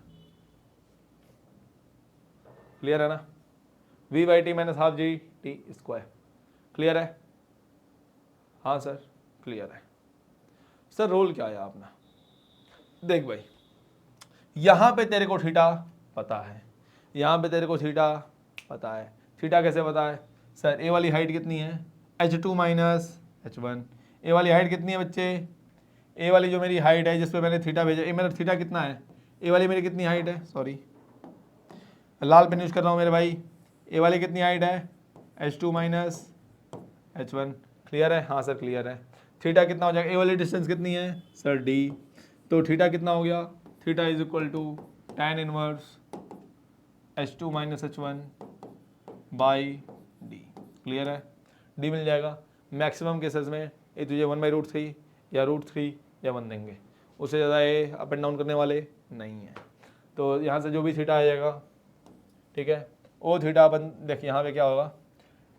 clear है ना, v by t minus half g t square, clear है, हाँ सर क्लियर है। सर रोल क्या है अपना, देख भाई यहां पे तेरे को थीटा पता है, यहां पे तेरे को थीटा पता है, थीटा कैसे पता है सर, ए वाली हाइट कितनी है h2 माइनस h1, ए वाली हाइट कितनी है बच्चे, ए वाली जो मेरी हाइट है जिसपे मैंने थीटा भेजा, ए मेरा थीटा कितना है, ए वाली मेरी कितनी हाइट है, सॉरी लाल पेन यूज कर रहा हूँ मेरे भाई, ए वाली कितनी हाइट है h2 माइनस h1, क्लियर है, हाँ सर क्लियर है। थीटा कितना हो जाएगा, ए वाली डिस्टेंस कितनी है सर d, तो थीटा कितना हो गया, theta is equal to tan inverse h2 minus h1 by d, clear है, डी मिल जाएगा। मैक्सिमम केसेस में ये तुझे 1/√3 या √3 या 1 देंगे, उससे ज़्यादा ये अप एंड डाउन करने वाले नहीं है। तो यहाँ से जो भी थीटा आ जाएगा, ठीक है, वो थीटा अपन देखिए यहाँ पे क्या होगा,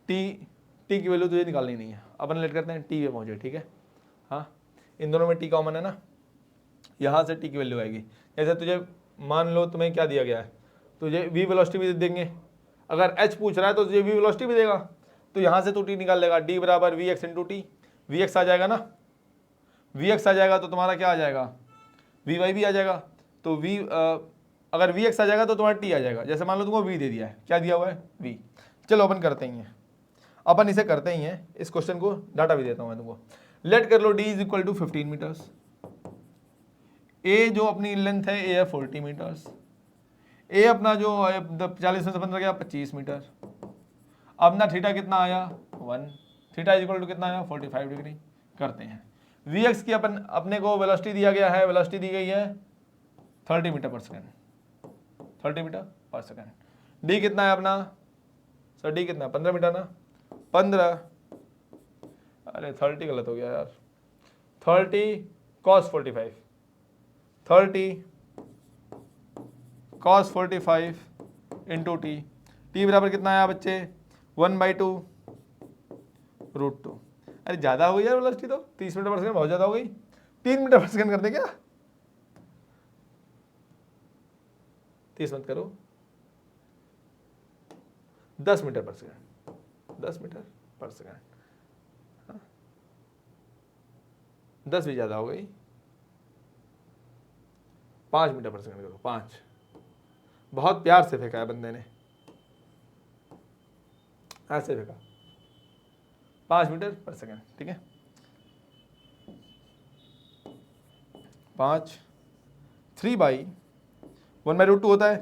टी की वैल्यू तुझे निकालनी नहीं है, अपन लेट करते हैं टी पे पहुँचे, ठीक है, हाँ इन दोनों में टी कॉमन है ना, यहाँ से टी की वैल्यू आएगी। जैसे तुझे मान लो तुम्हें क्या दिया गया है, तुझे वी वेलोसिटी भी देंगे, अगर एच पूछ रहा है तो तुझे वी वेलोसिटी भी देगा, तो यहाँ से तू टी निकाल लेगा, डी बराबर v x into t, v x आ जाएगा ना, वी एक्स आ जाएगा तो तुम्हारा क्या आ जाएगा, वी वाई भी आ जाएगा, तो वी अगर वी एक्स आ जाएगा तो तुम्हारा टी आ जाएगा। जैसे मान लो तुमको वी दे दिया है, क्या दिया हुआ है वी, चलो अपन करते ही हैं, अपन इसे करते ही हैं, इस क्वेश्चन को डाटा भी देता हूँ मैं तुमको। लेट कर लो d is equal to 15 metres, a जो अपनी लेंथ है ए है 40 मीटर्स, ए अपना जो 40 में से 15 गया 25 मीटर, अपना थीटा कितना आया 1, थीटा इज इक्वल टू कितना आया 45 डिग्री। करते हैं वी एक्स की अपन अपने को वेलोसिटी दिया गया है, वेलोसिटी दी गई है 30 मीटर पर सेकेंड, 30 मीटर पर सेकेंड। डी कितना है अपना सर, डी कितना है 15 मीटर ना, 15, अरे 30 गलत हो गया यार, 30 cos 45, 30 cos 45 into T, T बराबर कितना आया बच्चे 1/2 √2। अरे ज़्यादा हो गई यार वेलोसिटी तो, 30 मीटर पर सेकंड बहुत ज़्यादा हो गई, 3 मीटर पर सेकंड कर दे क्या, 30 मत करो, 10 मीटर पर सेकंड, 10 मीटर पर सेकंड, 10 भी ज़्यादा हो गई, 5 मीटर पर सेकंड करो, 5, बहुत प्यार से फेंका है बंदे ने, ऐसे फेंका 5 मीटर पर सेकंड, ठीक है, 5, 3/1/√2 होता है,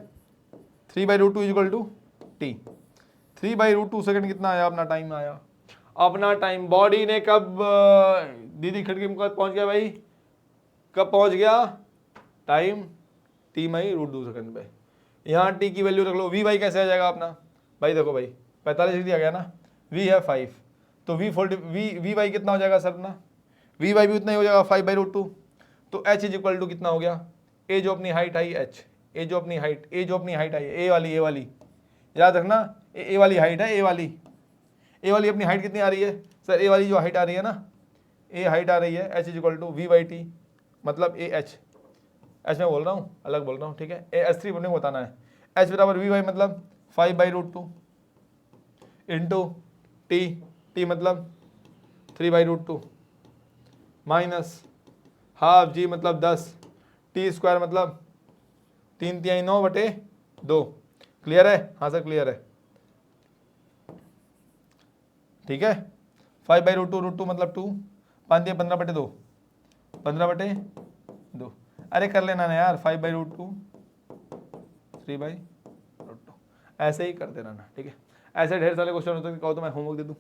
3/√2 is equal to t, 3/√2 second कितना आया अपना टाइम आया, अपना टाइम बॉडी ने कब दीदी खिड़की में कब पहुंच गया भाई, कब पहुंच गया टाइम t/√2 सेकंड पे। यहाँ टी की वैल्यू रख लो, वी वाई कैसे आ जाएगा अपना भाई, देखो भाई 45 दिया गया ना, वी है 5, तो वी वाई कितना हो जाएगा सर अपना, वी वाई भी उतना ही हो जाएगा 5/√2, तो एच इज इक्वल टू कितना हो गया, ए जो अपनी हाइट आई एच, ए जो अपनी हाइट आई ए वाली याद रखना, ए वाली हाइट है, ए वाली अपनी हाइट कितनी आ रही है सर, ए वाली जो हाइट आ रही है ना, ए हाइट आ रही है, एच इज इक्वल टू वी/टी, मतलब ए एच मैं बोल रहा हूँ अलग बोल रहा हूँ, ठीक है, ए एच 3 बनने को बताना है, एच बराबर वी वाई मतलब 5/√2 इंटू टी मतलब 3/√2 माइनस हाफ जी मतलब 10, टी स्क्वायर मतलब 3/9/2, क्लियर है, हाँ सर क्लियर है, ठीक है, 5/√2 मतलब 2, 5/15/2, 15/2, अरे कर लेना ना यार, 5/√2 3/√2, ऐसे ही कर देना ना, ठीक है, ऐसे ढेर सारे क्वेश्चन होते हैं, कहो तो मैं होमवर्क दे दूँ।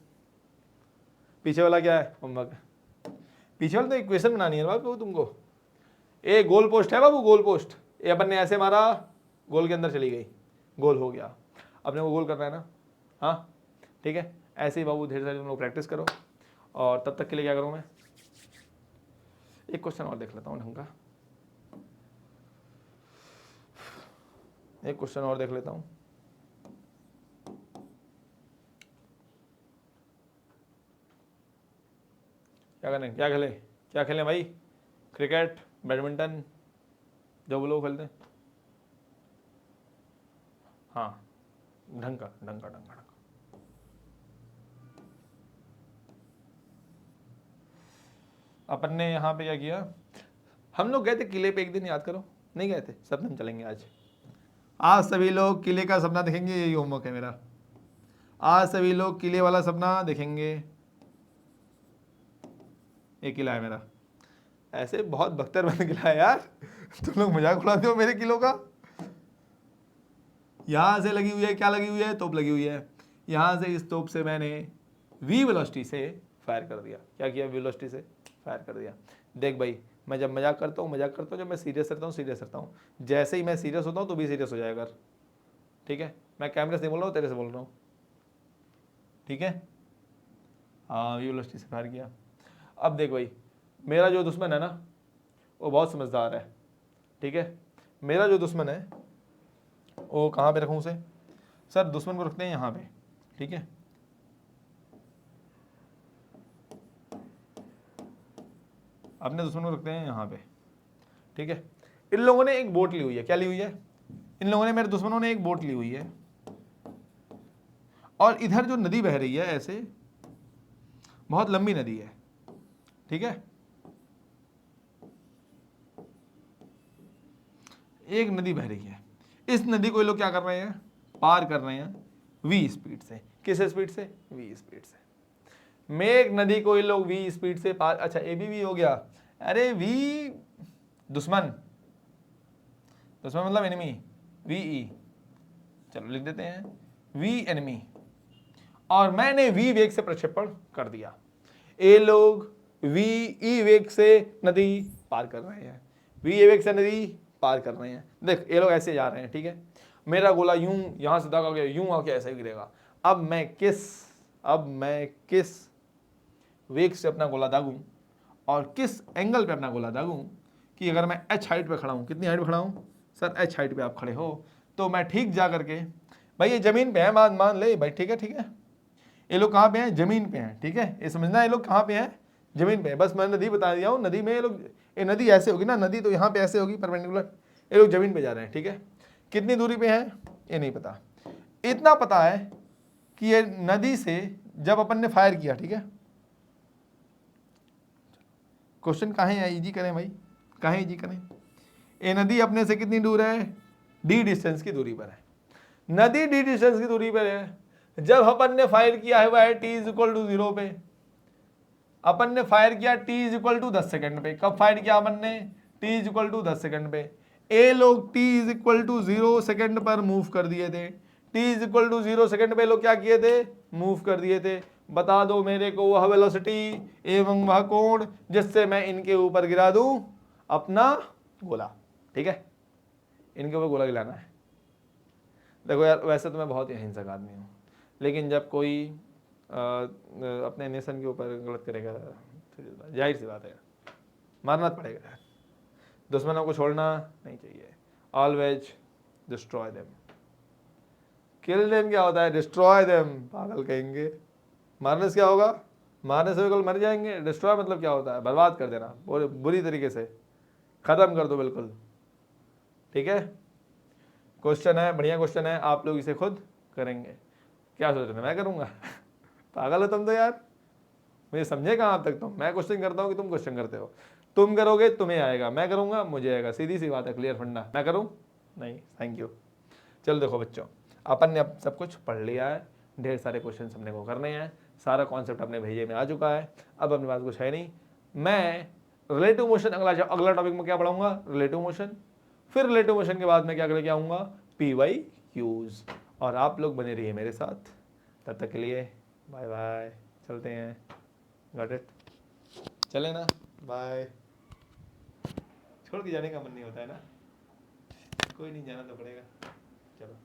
पीछे वाला क्या है होमवर्क, पीछे वाला तो इक्वेशन बनानी है बाबू तुमको, ये गोल पोस्ट है बाबू, गोल पोस्ट, ये अपन ने ऐसे मारा गोल के अंदर चली गई, गोल हो गया, अपने को गोल करना है ना, हाँ ठीक है, ऐसे ही बाबू ढेर सारे तुम लोग प्रैक्टिस करो, और तब तक के लिए क्या करूँ मैं, एक क्वेश्चन और देख लेता हूँ ढंग का, एक क्वेश्चन और देख लेता हूँ। क्या करें, क्या खेलें, क्या खेलें भाई? क्रिकेट, बैडमिंटन, जो वो लोग खेलते हैं। हाँ, ढंग का ढंग का ढंग का ढंग का। अपन ने यहाँ पे क्या किया, हम लोग गए थे किले पे एक दिन, याद करो, नहीं गए थे? सपने चलेंगे आज। आज सभी लोग किले का सपना देखेंगे, यही होमवर्क है मेरा। आज सभी लोग किले वाला सपना देखेंगे। एक किला है मेरा, ऐसे बहुत बख्तर बंद किला है यार। तुम लोग मजाक उड़ाते हो मेरे किलों का। यहां से लगी हुई है, क्या लगी हुई है? तोप लगी हुई है। यहां से इस तोप से मैंने वी वेलोसिटी से फायर कर दिया। क्या किया? वी वेलोसिटी से फायर कर दिया। देख भाई, मैं जब मजाक करता हूँ मजाक करता हूँ, जब मैं सीरियस रहता हूँ सीरियस रहता हूँ। जैसे ही मैं सीरियस होता हूँ तो भी सीरियस हो जाएगा, ठीक है? मैं कैमरे से नहीं बोल रहा हूँ, तेरे से बोल रहा हूँ, ठीक है? हाँ, वी वेलोसिटी से फायर किया। अब देख भाई, मेरा जो दुश्मन है ना वो बहुत समझदार है, ठीक है? मेरा जो दुश्मन है वो कहाँ पे रखूँ उसे? सर दुश्मन को रखते हैं यहाँ पे, ठीक है? अपने दुश्मन को रखते हैं यहाँ पे, ठीक है? इन लोगों ने एक बोट ली हुई है। क्या ली हुई है? इन लोगों ने, मेरे दुश्मनों ने एक बोट ली हुई है, और इधर जो नदी बह रही है ऐसे, बहुत लंबी नदी है, ठीक है? एक नदी बह रही है, इस नदी को ये लोग क्या कर रहे हैं? पार कर रहे हैं वी स्पीड से। किस स्पीड से? वी स्पीड से। मेघ नदी को ये लोग वी स्पीड से पार, अच्छा ए बी वी हो गया। अरे वी दुश्मन, दुश्मन मतलब एनिमी, वी ई, चलो लिख देते हैं वी एनिमी, और मैंने वी वेग से प्रक्षेपण कर दिया। ये लोग वी ई वेग से नदी पार कर रहे हैं, वी ए वेग से नदी पार कर रहे हैं। देख ये लोग ऐसे जा रहे हैं, ठीक है? मेरा गोला यूं यहां से दागा गया, यूं आके ऐसे गिरेगा। अब मैं किस वेग से अपना गोला दागूं और किस एंगल पे अपना गोला दागूं कि अगर मैं एच हाइट पे खड़ा हूं, कितनी हाइट पे खड़ा हूं सर? एच हाइट पे आप खड़े हो तो मैं ठीक जा करके, भाई ये जमीन पे है, मान ले भाई, ठीक है ठीक है? ये लोग कहाँ पे हैं? जमीन पे हैं, ठीक है? ये समझना ये लोग कहाँ पे हैं? जमीन पे है। बस मैं नदी बता दिया हूँ, नदी में ये लोग, ये नदी ऐसे होगी ना, नदी तो यहाँ पे ऐसे होगी परपेंडिकुलर, ये लोग जमीन पे जा रहे हैं, ठीक है? कितनी दूरी पे हैं ये नहीं पता, इतना पता है कि ये नदी से जब अपन ने फायर किया, ठीक है? क्वेश्चन कहाँ है? इजी करें भाई, कहाँ इजी करें? ये नदी अपने से कितनी दूर है? डी डिस्टेंस की दूरी पर है। नदी डी डिस्टेंस की दूरी पर है। जब अपन ने फायर किया है वह है टी इज इक्वल टू 0 पे, अपन ने फायर किया t is equal to 10 second पे। कब फायर किया अपन ने? T is equal to 10 second पे। ए लोग t is equal to 0 second पर मूव कर दिए थे। T is equal to 0 second पे लोग क्या किए थे? मूव कर दिए थे। बता दो मेरे को वह वेलोसिटी एवं वह कोण जिससे मैं इनके ऊपर गिरा दूं अपना गोला, ठीक है? इनके ऊपर गोला गिराना है। देखो यार, वैसे तो मैं बहुत ही अहिंसक आदमी हूँ, लेकिन जब कोई अपने नेशन के ऊपर गलत करेगा तो जाहिर सी बात है मारना पड़ेगा यार। दुश्मनों को छोड़ना नहीं चाहिए। Always destroy them. Kill them क्या होता है? डिस्ट्रॉय देम, पागल कहेंगे। मारने से क्या होगा? मारने से बिल्कुल मर जाएंगे। डिस्ट्रॉय मतलब क्या होता है? बर्बाद कर देना, बुरी तरीके से खत्म कर दो बिल्कुल, ठीक है? क्वेश्चन है, बढ़िया क्वेश्चन है, आप लोग इसे खुद करेंगे। क्या सोच रहे थे मैं करूंगा? पागल हो तुम तो यार, मुझे समझे कहाँ अब तक तुम? मैं क्वेश्चन करता हूँ कि तुम क्वेश्चन करते हो। तुम करोगे तुम्हें आएगा, मैं करूंगा मुझे आएगा, सीधी सी बात है, क्लियर फंडा। मैं करूँ नहीं? Thank you. चलो देखो बच्चों, अपन ने अब सब कुछ पढ़ लिया है, ढेर सारे क्वेश्चन हमने को करने हैं, सारा कॉन्सेप्ट अपने भेजे में आ चुका है। अब अपने पास कुछ है नहीं। मैं रिलेटिव मोशन अगला टॉपिक में क्या पढ़ाऊंगा? Relative motion. फिर रिलेटिव मोशन के बाद मैं क्या करके आऊँगा? P Y Qs. और आप लोग बने रहिए मेरे साथ, तब तक के लिए बाय बाय। चलते हैं, गॉट इट? चले ना, बाय। छोड़ के जाने का मन नहीं होता है ना? कोई नहीं, जाना तो पड़ेगा। चलो।